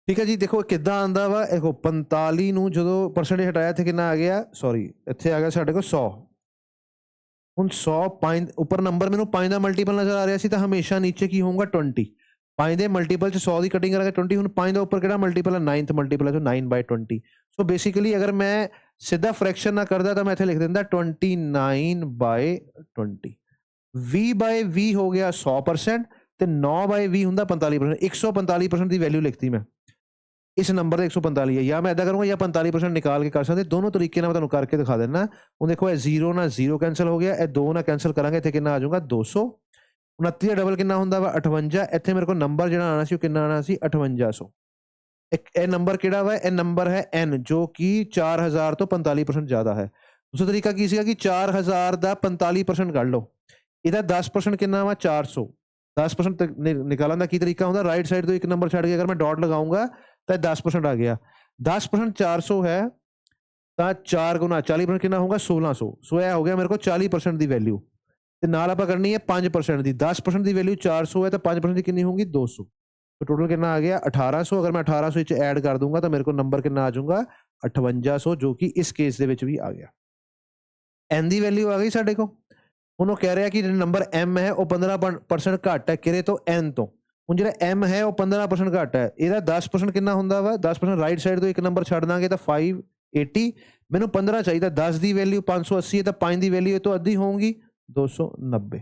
ਠੀਕ ਹੈ ਜੀ, ਦੇਖੋ ਕਿੱਦਾਂ ਆਂਦਾ ਵਾ। ਦੇਖੋ 45 ਨੂੰ ਜਦੋਂ ਪਰਸੈਂਟੇਜ ਹਟਾਇਆ ਇੱਥੇ ਕਿੰਨਾ ਆ ਗਿਆ, ਸੌਰੀ ਇੱਥੇ ਆ ਗਿਆ ਸਾਡੇ ਕੋਲ 100। ਹੁਣ 100 5 ਉੱਪਰ ਨੰਬਰ ਮੈਨੂੰ 5 ਦਾ ਮਲਟੀਪਲ ਨਜ਼ਰ ਆ ਰਿਹਾ ਸੀ, ਤਾਂ ਹਮੇਸ਼ਾ ਨੀਚੇ ਕੀ ਹੋਊਗਾ 20। 5 ਦੇ ਮਲਟੀਪਲ 'ਚ 100 ਦੀ ਕਟਿੰਗ ਕਰਾਂਗੇ 20। ਹੁਣ 5 ਦਾ ਉੱਪਰ ਕਿਹੜਾ ਮਲਟੀਪਲ ਹੈ, 9th ਮਲਟੀਪਲ ਹੈ, 9/20। ਸੋ ਬੇਸਿਕਲੀ ਅਗਰ ਮੈਂ ਸਿੱਧਾ ਫ੍ਰੈਕਸ਼ਨ ਨਾ ਕਰਦਾ ਤਾਂ ਮੈਂ ਇੱਥੇ ਲਿਖ ਦਿੰਦਾ 29/20। 20/20 ਹੋ ਗਿਆ 100% ਤੇ 9/20 ਹੁੰਦਾ 45%। 145% ਦੀ ਵੈਲਿਊ ਲਿਖਤੀ ਮੈਂ। ਇਸ ਨੰਬਰ ਦਾ 145 ਹੈ, ਜਾਂ ਮੈਂ ਇੱਦਾਂ ਕਰੂੰਗਾ ਜਾਂ 45% ਨਿਕਾਲ ਕੇ ਕਰ ਸਕਦੇ। ਦੋਨੋਂ ਤਰੀਕੇ ਨਾਲ ਮੈਂ ਤੁਹਾਨੂੰ ਕਰਕੇ ਦਿਖਾ ਦਿੰਦਾ। ਹੁਣ ਦੇਖੋ ਇਹ 0 ਨਾਲ 0 ਕੈਂਸਲ ਹੋ ਗਿਆ, ਇਹ 2 ਨਾਲ ਕੈਂਸਲ ਕਰਾਂਗੇ, ਇੱਥੇ ਕਿੰਨਾ ਆ ਜਾਊਗਾ 200। 29 ਦਾ ਡਬਲ ਕਿੰਨਾ ਹੁੰਦਾ ਵਾ 58। ਇੱਥੇ ਮੇਰੇ ਕੋਲ ਨੰਬਰ ਜਿਹੜਾ ਆਉਣਾ ਸੀ ਉਹ ਕਿੰਨਾ ਆਉਣਾ ਸੀ 5800। ਇਹ ਨੰਬਰ ਕਿਹੜਾ ਵਾ, ਇਹ ਨੰਬਰ ਹੈ n, ਜੋ ਕਿ 4000 ਤੋਂ 45% ਜ਼ਿਆਦਾ ਹੈ। ਦੂਸਰਾ ਤਰੀਕਾ ਕੀ ਸੀਗਾ ਕਿ 4000 ਦਾ 45% ਕੱਢ ਲਓ, ਇਹਦਾ 10% ਕਿੰਨਾ ਵਾ 400। 10% ਨਿਕਾਲਣ ਦਾ ਕੀ ਤਰੀਕਾ ਹੁੰਦਾ, ਰਾਈਟ ਸਾਈਡ ਤੋਂ ਇੱਕ ਨੰਬਰ ਛੱਡ ਕੇ ਅਗਰ ਮੈਂ ਡਾਟ ਲਗਾਉਂਗਾ ਤਾਂ 10% ਆ ਗਿਆ। 10% 400 ਹੈ ਤਾਂ 4 ਗੁਣਾ 40% ਕਿੰਨਾ ਹੋਊਗਾ 1600। ਸੋ ਇਹ ਹੋ ਗਿਆ ਮੇਰੇ ਕੋਲ 40% ਦੀ ਵੈਲਿਊ। ਤੇ ਨਾਲ ਆਪਾਂ ਕਰਨੀ ਹੈ 5% ਦੀ। 10% ਦੀ ਵੈਲਿਊ 400 ਹੈ ਤਾਂ 5% ਦੀ ਕਿੰਨੀ ਹੋਊਗੀ 200। तो टोटल कितना आ गया 1800। अगर मैं 1800 च ऐड कर दूंगा तो मेरे को नंबर कितना आ जाऊंगा 5800, जो कि इस केस ਦੇ ਵਿੱਚ ਵੀ ਆ ਗਿਆ। n ਦੀ ਵੈਲਿਊ ਆ ਗਈ ਸਾਡੇ ਕੋਲ। ਹੁਣ ਉਹ ਕਹਿ ਰਿਹਾ ਕਿ ਜਿਹੜਾ ਨੰਬਰ m ਹੈ ਉਹ 15% ਘੱਟ ਹੈ ਕਿਹੜੇ ਤੋਂ, n ਤੋਂ। ਹੁਣ ਜਿਹੜਾ m ਹੈ ਉਹ 15% ਘੱਟ ਹੈ, ਇਹਦਾ 10% ਕਿੰਨਾ ਹੁੰਦਾ ਵਾ 10% ਰਾਈਟ ਸਾਈਡ ਤੋਂ ਇੱਕ ਨੰਬਰ ਛੱਡ ਦਾਂਗੇ ਤਾਂ 580। ਮੈਨੂੰ 15 ਚਾਹੀਦਾ, 10 ਦੀ ਵੈਲਿਊ 580 ਹੈ ਤਾਂ 5 ਦੀ ਵੈਲਿਊ ਇਹ ਤੋਂ ਅੱਧੀ ਹੋਊਗੀ 290।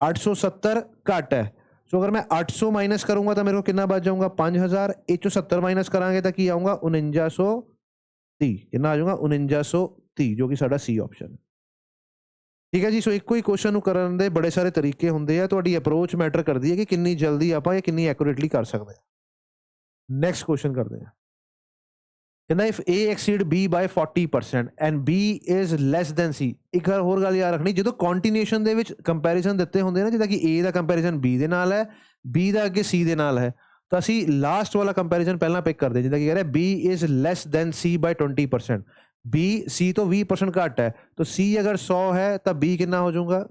870 ਘੱਟ ਹੈ। ਸੋ ਅਗਰ ਮੈਂ 800 ਮਾਈਨਸ ਕਰੂੰਗਾ ਤਾਂ ਮੇਰੇ ਕੋਲ ਕਿੰਨਾ ਬਚ ਜਾਊਗਾ 5000। ਇਹ ਚੋਂ 70 ਮਾਈਨਸ ਕਰਾਂਗੇ ਤਾਂ ਕੀ ਆਊਗਾ 4930। ਕਿੰਨਾ ਆ ਜਾਊਗਾ 4930, ਜੋ ਕਿ ਸਾਡਾ ਸੀ ਆਪਸ਼ਨ ਹੈ। ਠੀਕ ਹੈ ਜੀ। ਸੋ ਇੱਕੋ ਹੀ ਕੁਐਸਚਨ ਨੂੰ ਕਰਨ ਦੇ ਬੜੇ ਸਾਰੇ ਤਰੀਕੇ ਹੁੰਦੇ ਆ, ਤੁਹਾਡੀ ਅਪਰੋਚ ਮੈਟਰ ਕਰਦੀ ਹੈ ਕਿ ਕਿੰਨੀ ਜਲਦੀ ਆਪਾਂ ਇਹ ਕਿੰਨੀ ਐਕੂਰੇਟਲੀ ਕਰ ਸਕਦੇ ਹਾਂ। ਨੈਕਸਟ ਕੁਐਸਚਨ ਕਰਦੇ ਹਾਂ। ਕਹਿੰਦਾ if A exceed B by 40% and B is less than C। ਇੱਕ ਹੋਰ ਗੱਲ ਯਾਦ ਰੱਖਣੀ, ਜਦੋਂ ਕੰਟੀਨਿਊਏਸ਼ਨ ਦੇ ਵਿੱਚ ਕੰਪੈਰੀਜ਼ਨ ਦਿੱਤੇ ਹੁੰਦੇ ਨਾ, ਜਿੱਦਾਂ ਕਿ A ਦਾ ਕੰਪੈਰੀਜ਼ਨ B ਦੇ ਨਾਲ ਹੈ, B ਦਾ ਅੱਗੇ C ਦੇ ਨਾਲ ਹੈ, ਤਾਂ ਅਸੀਂ ਲਾਸਟ ਵਾਲਾ ਕੰਪੈਰੀਜ਼ਨ ਪਹਿਲਾਂ ਪਿਕ ਕਰਦੇ, ਜਿੱਦਾਂ ਕਿ ਕਹਿ ਰਿਹਾ B is less than C by 20%। B C ਤੋਂ 20% ਘੱਟ ਹੈ, ਤਾਂ C ਅਗਰ 100 ਹੈ ਤਾਂ B ਕਿੰਨਾ ਹੋ ਜਾਊਗਾ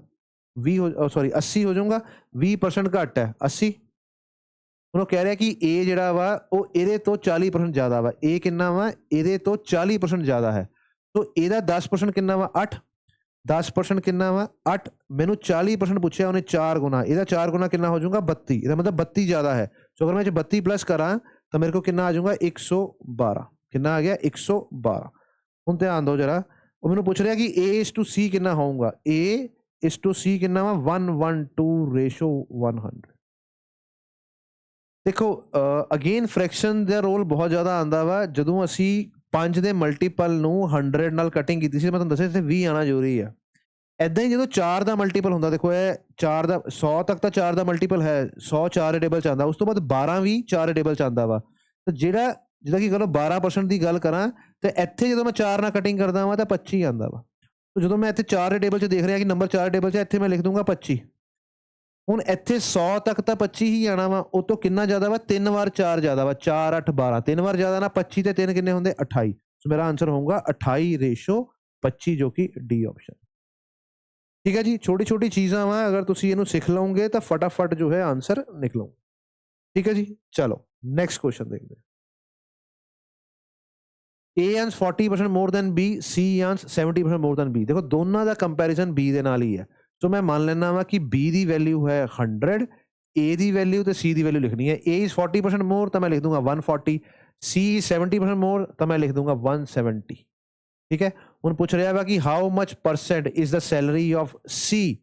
80 ਹੋ ਜਾਊਗਾ। 20% ਘੱਟ ਹੈ 80। ਉਹਨੂੰ ਕਹਿ ਰਿਹਾ ਕਿ A ਜਿਹੜਾ ਵਾ ਉਹ ਇਹਦੇ ਤੋਂ 40% ਜ਼ਿਆਦਾ ਵਾ। A ਕਿੰਨਾ ਵਾ ਇਹਦੇ ਤੋਂ 40% ਜ਼ਿਆਦਾ ਹੈ। ਸੋ ਇਹਦਾ 10% ਕਿੰਨਾ ਵਾ 8। 10% ਕਿੰਨਾ ਵਾ 8। ਮੈਨੂੰ 40% ਪੁੱਛਿਆ ਉਹਨੇ 4 ਗੁਣਾ, ਇਹਦਾ 4 ਗੁਣਾ ਕਿੰਨਾ ਹੋ ਜਾਊਗਾ 32। ਇਹਦਾ ਮਤਲਬ 32 ਜ਼ਿਆਦਾ ਹੈ। ਸੋ ਅਗਰ ਮੈਂ 32 ਪਲੱਸ ਕਰਾਂ ਤਾਂ ਮੇਰੇ ਕੋਲ ਕਿੰਨਾ ਆ ਜਾਊਗਾ 112। ਕਿੰਨਾ ਆ ਗਿਆ 112। ਹੁਣ ਧਿਆਨ ਦਿਓ ਜਰਾ, ਉਹ ਮੈਨੂੰ ਪੁੱਛ ਰਿਹਾ ਕਿ A/C ਕਿੰਨਾ ਹੋਊਗਾ। A/C ਕਿੰਨਾ ਵਾ 1:100। ਦੇਖੋ ਅਗੇਨ ਫ੍ਰੈਕਸ਼ਨ ਦਾ ਰੋਲ ਬਹੁਤ ਜ਼ਿਆਦਾ ਆਉਂਦਾ ਵਾ। ਜਦੋਂ ਅਸੀਂ 5 ਦੇ ਮਲਟੀਪਲ ਨੂੰ 100 ਨਾਲ ਕਟਿੰਗ ਕੀਤੀ ਸੀ, ਮੈਂ ਤੁਹਾਨੂੰ ਦੱਸਿਆ ਇੱਥੇ 20 ਆਉਣਾ ਜ਼ਰੂਰੀ ਆ। ਇੱਦਾਂ ਹੀ ਜਦੋਂ 4 ਦਾ ਮਲਟੀਪਲ ਹੁੰਦਾ, ਦੇਖੋ ਇਹ 4 ਦਾ 100 ਤੱਕ ਤਾਂ 4 ਦਾ ਮਲਟੀਪਲ ਹੈ, 100 4 ਟੇਬਲ 'ਚ ਆਉਂਦਾ, ਉਸ ਤੋਂ ਬਾਅਦ 12 ਵੀ 4 ਟੇਬਲ 'ਚ ਆਉਂਦਾ ਵਾ। ਤਾਂ ਜਿਹੜਾ ਜਿੱਦਾਂ ਕਿ ਚਲੋ 12% ਦੀ ਗੱਲ ਕਰਾਂ ਤਾਂ ਇੱਥੇ ਜਦੋਂ ਮੈਂ 4 ਨਾਲ ਕਟਿੰਗ ਕਰਦਾ ਵਾਂ ਤਾਂ 25 ਆਉਂਦਾ ਵਾ। ਜਦੋਂ ਮੈਂ ਇੱਥੇ 4 ਟੇਬਲ 'ਚ ਦੇਖ ਰਿਹਾ ਕਿ ਨੰਬਰ 4 ਟੇਬਲ 'ਚ, ਇੱਥੇ ਮੈਂ ਲਿਖ ਦੂੰਗਾ 25। ਹੁਣ ਇੱਥੇ 100 ਤੱਕ ਤਾਂ 25 ਹੀ ਆਣਾ ਵਾ, ਉਹ ਤੋਂ ਕਿੰਨਾ ਜ਼ਿਆਦਾ ਵਾ 3 ਵਾਰ 4 ਜ਼ਿਆਦਾ ਵਾ, 4 8 12, 3 ਵਾਰ ਜ਼ਿਆਦਾ ਨਾ 25 ਤੇ 3 ਕਿੰਨੇ ਹੁੰਦੇ 28। ਸੋ ਮੇਰਾ ਆਨਸਰ ਹੋਊਗਾ 28/25, ਜੋ ਕਿ ਡੀ ਆਪਸ਼ਨ। ਠੀਕ ਹੈ ਜੀ। ਛੋਟੀ ਛੋਟੀ ਚੀਜ਼ਾਂ ਵਾ, ਅਗਰ ਤੁਸੀਂ ਇਹਨੂੰ ਸਿੱਖ ਲਓਗੇ ਤਾਂ ਫਟਾਫਟ ਜੋ ਹੈ ਆਨਸਰ ਨਿਕਲੋ। ਠੀਕ ਹੈ ਜੀ। ਚਲੋ ਨੈਕਸਟ ਕੁਐਸਚਨ ਦੇਖਦੇ ਹਾਂ। A earns 40% more than B, C earns 70% more than B। ਦੇਖੋ ਦੋਨਾਂ ਦਾ ਕੰਪੈਰੀਜ਼ਨ B ਦੇ ਨਾਲ ਹੀ ਹੈ। ਸੋ ਮੈਂ ਮੰਨ ਲੈਣਾ ਵਾ ਕਿ B ਦੀ ਵੈਲਿਊ ਹੈ 100, A ਦੀ ਵੈਲਿਊ ਤੇ C ਦੀ ਵੈਲਿਊ ਲਿਖਣੀ ਹੈ। A is 40% more ਤਾਂ ਮੈਂ ਲਿਖ ਦੂੰਗਾ 140, C is 70% more ਤਾਂ ਮੈਂ ਲਿਖ ਦੂੰਗਾ 170। ਠੀਕ ਹੈ। ਹੁਣ ਪੁੱਛ ਰਿਹਾ ਵਾ ਕਿ how much percent is the salary of C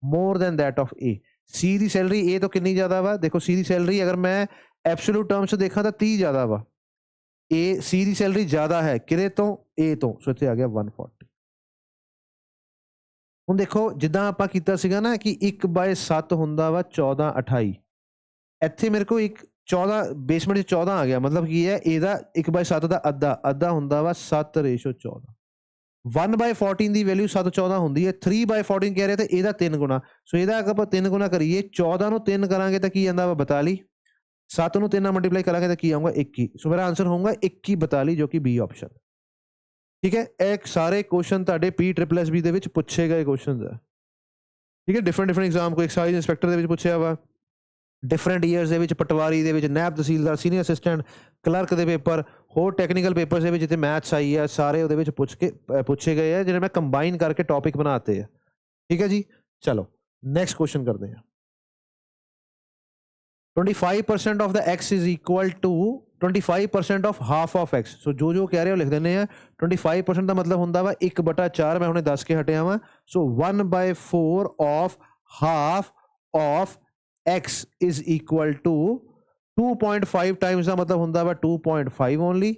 more than that of A। C the salary A ਤੋਂ ਕਿੰਨੀ ਜ਼ਿਆਦਾ ਵਾ। ਦੇਖੋ C ਦੀ ਸੈਲਰੀ ਅਗਰ ਮੈਂ ਐਬਸੋਲੂਟ ਟਰਮਸ ਦੇਖਾਂ ਤਾਂ 30 ਜ਼ਿਆਦਾ ਵਾ। C ਦੀ ਸੈਲਰੀ ਜ਼ਿਆਦਾ ਹੈ ਕਿਹਦੇ ਤੋਂ, A ਤੋਂ। ਸੋ ਇੱਥੇ ਆ ਗਿਆ 140। ਹੁਣ ਦੇਖੋ ਜਿੱਦਾਂ ਆਪਾਂ ਕੀਤਾ ਸੀਗਾ ਨਾ ਕਿ 1/7 ਹੁੰਦਾ ਵਾ 14 28। ਇੱਥੇ ਮੇਰੇ ਕੋਲ 14 ਬੇਸਮੈਂਟ 'ਚ 14 ਆ ਗਿਆ, ਮਤਲਬ ਕੀ ਹੈ ਇਹਦਾ 1/7 ਦਾ ਅੱਧਾ ਹੁੰਦਾ ਵਾ 7/14। 1/14 ਦੀ ਵੈਲਿਊ 7/14 ਹੁੰਦੀ ਹੈ। 3/14 ਕਹਿ ਰਿਹਾ ਤਾਂ ਇਹਦਾ 3 ਗੁਣਾ। ਸੋ ਇਹਦਾ ਅਗਰ ਆਪਾਂ 3 ਗੁਣਾ ਕਰੀਏ, 14 ਨੂੰ 3 ਕਰਾਂਗੇ ਤਾਂ ਕੀ ਆਉਂਦਾ ਵਾ 42। 7 ਨੂੰ 3 ਨਾਲ ਮਲਟੀਪਲਾਈ ਕਰਾਂਗੇ ਤਾਂ ਕੀ ਆਊਗਾ 21। ਸੋ ਮੇਰਾ ਆਂਸਰ ਹੋਊਗਾ 2142 ਜੋ ਕਿ ਬੀ ਆਪਸ਼ਨ। ਠੀਕ ਹੈ, ਇਹ ਸਾਰੇ ਕੁਐਸਚਨ ਤੁਹਾਡੇ PSSB ਦੇ ਵਿੱਚ ਪੁੱਛੇ ਗਏ ਕੁਐਸਚਨਸ ਹੈ। ਠੀਕ ਹੈ, ਡਿਫਰੈਂਟ ਐਗਜ਼ਾਮ ਕੋਈ ਐਕਸਾਈਜ਼ ਇੰਸਪੈਕਟਰ ਦੇ ਵਿੱਚ ਪੁੱਛਿਆ ਵਾ, ਡਿਫਰੈਂਟ ਈਅਰਸ ਦੇ ਵਿੱਚ ਪਟਵਾਰੀ ਦੇ ਵਿੱਚ, ਨੈਬ ਤਹਿਸੀਲਦਾਰ, ਸੀਨੀਅਰ ਅਸਿਸਟੈਂਟ ਕਲਰਕ ਦੇ ਪੇਪਰ, ਹੋਰ ਟੈਕਨੀਕਲ ਪੇਪਰਸ ਦੇ ਵਿੱਚ ਜਿੱਥੇ ਮੈਥਸ ਆਈ ਹੈ ਸਾਰੇ ਉਹਦੇ ਵਿੱਚ ਪੁੱਛੇ ਗਏ ਆ, ਜਿਹੜੇ ਮੈਂ ਕੰਬਾਈਨ ਕਰਕੇ ਟੌਪਿਕ ਬਣਾਤੇ ਆ। ਠੀਕ ਹੈ ਜੀ, ਚਲੋ ਨੈਕਸਟ ਕੁਐਸਚਨ ਕਰਦੇ ਹਾਂ। 25% of the x is equal to 25% of half of x। ਸੋ ਜੋ ਕਹਿ ਰਹੇ ਹੋ ਲਿਖ ਦਿੰਦੇ ਆ। 25% ਦਾ ਮਤਲਬ ਹੁੰਦਾ ਵਾ 1/4, ਮੈਂ ਹੁਣੇ ਦੱਸ ਕੇ ਹਟਿਆ ਵਾਂ। So 1/4 of half of x is equal to 2.5 times ਦਾ ਮਤਲਬ ਹੁੰਦਾ ਵਾ 2.5 ਓਨਲੀ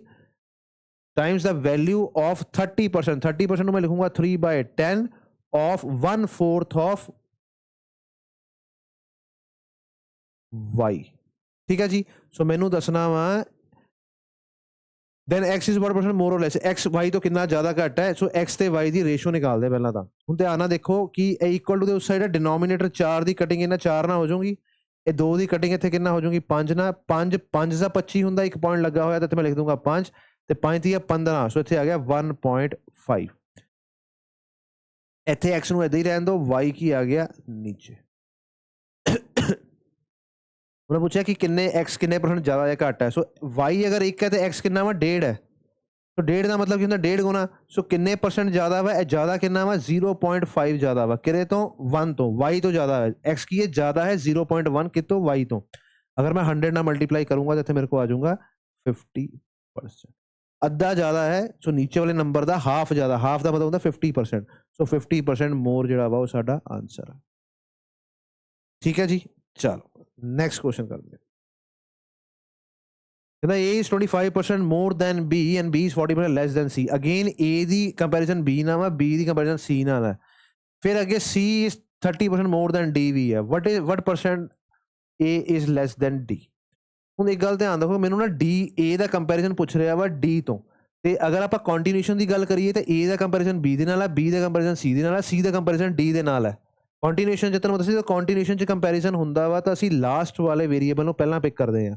ਟਾਈਮਸ ਦਾ ਵੈਲਿਊ ਆਫ 30%। 30% ਨੂੰ ਮੈਂ ਲਿਖੂੰਗਾ 3/10 of 1/4 of y। ਠੀਕ ਹੈ ਜੀ, ਸੋ ਮੈਨੂੰ ਦੱਸਣਾ ਵਾ then x is what percent more or less, x y ਤੋਂ ਕਿੰਨਾ ਜ਼ਿਆਦਾ ਘੱਟ ਹੈ। ਸੋ x ਤੇ y ਦੀ ਰੇਸ਼ੋ ਨਿਕਾਲਦੇ ਪਹਿਲਾਂ ਤਾਂ। ਹੁਣ ਧਿਆਨ ਨਾਲ ਦੇਖੋ ਕਿ ਇਹ ਇਕੁਅਲ ਟੂ ਦੇ ਉਸ ਸਾਈਡ ਹੈ, ਡਿਨੋਮੀਨੇਟਰ 4 ਦੀ ਕਟਿੰਗ ਇਹਨਾਂ 4 ਨਾਲ ਹੋ ਜਾਊਗੀ, ਇਹ 2 ਦੀ ਕਟਿੰਗ ਇੱਥੇ ਕਿੰਨਾ ਹੋ ਜਾਊਗੀ 5 ਨਾਲ। 5 ਦਾ 25 ਹੁੰਦਾ, ਇੱਕ ਪੁਆਇੰਟ ਲੱਗਾ ਹੋਇਆ ਤਾਂ ਇੱਥੇ ਮੈਂ ਲਿਖ ਦੂੰਗਾ 5 ਤੇ 5 ਦੀ 15। ਸੋ ਇੱਥੇ ਆ ਗਿਆ 1.5। ਇੱਥੇ x ਨੂੰ ਏਦਾਂ ਹੀ ਰਹਿਣ ਦਿਓ, y ਕੀ ਆ ਗਿਆ ਨੀਚੇ। ਉਹਨੇ ਪੁੱਛਿਆ ਕਿ ਕਿੰਨੇ x ਕਿੰਨੇ % ਜ਼ਿਆਦਾ ਜਾਂ ਘੱਟ ਹੈ। ਸੋ y ਅਗਰ 1 ਹੈ ਤੇ x ਕਿੰਨਾ ਵਾ 1.5 ਹੈ। ਸੋ 1.5 ਦਾ ਮਤਲਬ ਕੀ ਹੁੰਦਾ 1.5 ਗੁਣਾ। ਸੋ ਕਿੰਨੇ % ਜ਼ਿਆਦਾ ਵਾ, ਇਹ ਜ਼ਿਆਦਾ ਕਿੰਨਾ ਵਾ 0.5 ਜ਼ਿਆਦਾ ਵਾ ਕਿਹਦੇ ਤੋਂ 1 ਤੋਂ, y ਤੋਂ ਜ਼ਿਆਦਾ ਹੈ। x ਕੀ ਹੈ ਜ਼ਿਆਦਾ ਹੈ 0.1 ਕਿਤੋਂ y ਤੋਂ। ਅਗਰ ਮੈਂ 100 ਨਾਲ ਮਲਟੀਪਲਾਈ ਕਰੂੰਗਾ ਤਾਂ ਇੱਥੇ ਮੇਰੇ ਕੋਲ ਆ ਜਾਊਗਾ 50%। ਅੱਧਾ ਜ਼ਿਆਦਾ ਹੈ, ਸੋ ਨੀਚੇ ਵਾਲੇ ਨੰਬਰ ਦਾ ਹਾਫ ਜ਼ਿਆਦਾ, ਹਾਫ ਦਾ ਮਤਲਬ ਹੁੰਦਾ 50%। ਸੋ 50% ਮੋਰ ਜਿਹੜਾ ਵਾ ਉਹ ਸਾਡਾ ਆਂਸਰ ਹੈ। ਠੀਕ ਹੈ ਜੀ, ਚਲੋ ਨੈਕਸਟ ਕੁਐਸਚਨ ਕਰਦੇ ਹਾਂ। ਕਹਿੰਦਾ A is 25% more than B and B is 40% less than C। Again A the comparison B ਨਾਲ ਵਾ, B ਦੀ ਕੰਪੈਰੀਜ਼ਨ C ਨਾਲ ਹੈ। ਫਿਰ ਅੱਗੇ C is 30% more than D ਵੀ ਹੈ। what percent A is less than D। ਹੁਣ ਇੱਕ ਗੱਲ ਧਿਆਨ ਰੱਖੋ, ਮੈਨੂੰ ਨਾ A ਦਾ ਕੰਪੈਰੀਜ਼ਨ ਪੁੱਛ ਰਿਹਾ ਵਾ D ਤੋਂ, ਤੇ ਅਗਰ ਆਪਾਂ ਕੰਟੀਨਿਊਸ਼ਨ ਦੀ ਗੱਲ ਕਰੀਏ ਤਾਂ A ਦਾ ਕੰਪੈਰੀਜ਼ਨ B ਦੇ ਨਾਲ ਹੈ, B ਦਾ ਕੰਪੈਰੀਜ਼ਨ C ਦੇ ਨਾਲ ਹੈ, C ਦਾ ਕੰਪੈਰੀਜ਼ਨ D ਦੇ ਨਾਲ ਹੈ। ਕੰਟੀਨਿਊਸ਼ਨ ਜਿੱਦਾਂ ਮੈਂ ਦੱਸਿਆ, ਕੰਟੀਨਿਊਸ਼ਨ 'ਚ ਕੰਪੈਰੀਜ਼ਨ ਹੁੰਦਾ ਵਾ ਤਾਂ ਅਸੀਂ ਲਾਸਟ ਵਾਲੇ ਵੇਰੀਏਬਲ ਨੂੰ ਪਹਿਲਾਂ ਪਿਕ ਕਰਦੇ ਹਾਂ।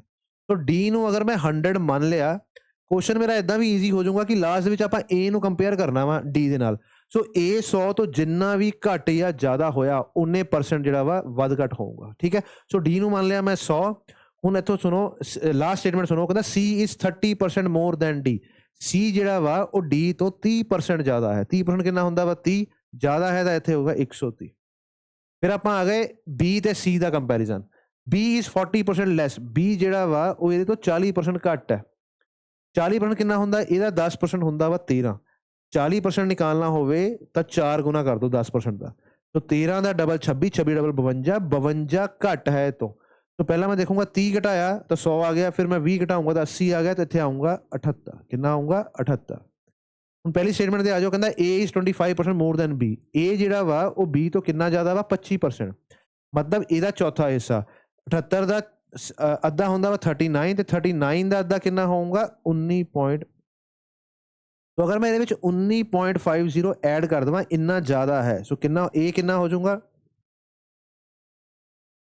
ਸੋ D ਨੂੰ ਅਗਰ ਮੈਂ 100 ਮੰਨ ਲਿਆ, ਕੁਐਸਚਨ ਮੇਰਾ ਇਦਾਂ ਵੀ ਈਜ਼ੀ ਹੋ ਜਾਊਗਾ ਕਿ ਲਾਸਟ ਦੇ ਵਿੱਚ ਆਪਾਂ A ਨੂੰ ਕੰਪੇਅਰ ਕਰਨਾ ਵਾ D ਦੇ ਨਾਲ। ਸੋ A 100 ਤੋਂ ਜਿੰਨਾ ਵੀ ਘੱਟ ਜਾਂ ਜ਼ਿਆਦਾ ਹੋਇਆ ਉਨੇ % ਜਿਹੜਾ ਵਾ ਵੱਧ ਘੱਟ ਹੋਊਗਾ। ਠੀਕ ਹੈ, ਸੋ D ਨੂੰ ਮੰਨ ਲਿਆ ਮੈਂ 100। ਹੁਣ ਇੱਥੋਂ ਸੁਣੋ, ਲਾਸਟ ਸਟੇਟਮੈਂਟ ਸੁਣੋ, ਕਹਿੰਦਾ C is 30% more than D। C ਜਿਹੜਾ ਵਾ ਉਹ D ਤੋਂ 30% ਜ਼ਿਆਦਾ ਹੈ। 30% ਕਿੰਨਾ ਹੁੰਦਾ ਵਾ 30, ਜ਼ਿਆਦਾ ਹੈ ਤਾਂ ਇੱਥੇ ਹੋਊਗਾ 130। ਫਿਰ ਆਪਾਂ ਆ ਗਏ B ਤੇ C ਦਾ comparison. B is 40% less, B ਜਿਹੜਾ ਵਾ ਉਹ ਇਹਦੇ ਤੋਂ 40% ਘੱਟ ਹੈ। 40% ਕਿੰਨਾ ਹੁੰਦਾ, ਇਹਦਾ 10% ਹੁੰਦਾ ਵਾ 13। 40% ਨਿਕਾਲਣਾ ਹੋਵੇ ਤਾਂ 4 ਗੁਣਾ ਕਰ ਦਿਓ 10% ਦਾ। ਸੋ 13 ਦਾ ਡਬਲ 26, 26 ਡਬਲ 52, 52 ਘੱਟ ਹੈ ਇਹ ਤੋਂ। ਸੋ ਪਹਿਲਾਂ ਮੈਂ ਦੇਖੂੰਗਾ 30 ਘਟਾਇਆ ਤਾਂ 100 ਆ ਗਿਆ, ਫਿਰ ਮੈਂ 20 ਘਟਾਊਂਗਾ ਤਾਂ 80 ਆ ਗਿਆ, ਤੇ ਇੱਥੇ ਆਊਂਗਾ 78। ਕਿੰਨਾ ਆਊਂਗਾ 78। ਹੁਣ ਪਹਿਲੀ ਸਟੇਟਮੈਂਟ ਤੇ ਆ ਜਾਓ, ਕਹਿੰਦਾ A is 25% more than B। A ਜਿਹੜਾ ਵਾ ਉਹ B ਤੋਂ ਕਿੰਨਾ ਜ਼ਿਆਦਾ ਵਾ 25%, ਮਤਲਬ ਇਹਦਾ ਚੌਥਾ ਹਿੱਸਾ। 78 ਦਾ ਅੱਧਾ ਹੁੰਦਾ ਵਾ 39, ਤੇ 39 ਦਾ ਅੱਧਾ ਕਿੰਨਾ ਹੋਊਗਾ 19 ਸੋ ਅਗਰ ਮੈਂ ਇਹਦੇ ਵਿੱਚ 19.50 ਐਡ ਕਰ ਦੇਵਾਂ, ਇੰਨਾ ਜ਼ਿਆਦਾ ਹੈ। ਸੋ ਕਿੰਨਾ A ਕਿੰਨਾ ਹੋ ਜਾਊਗਾ,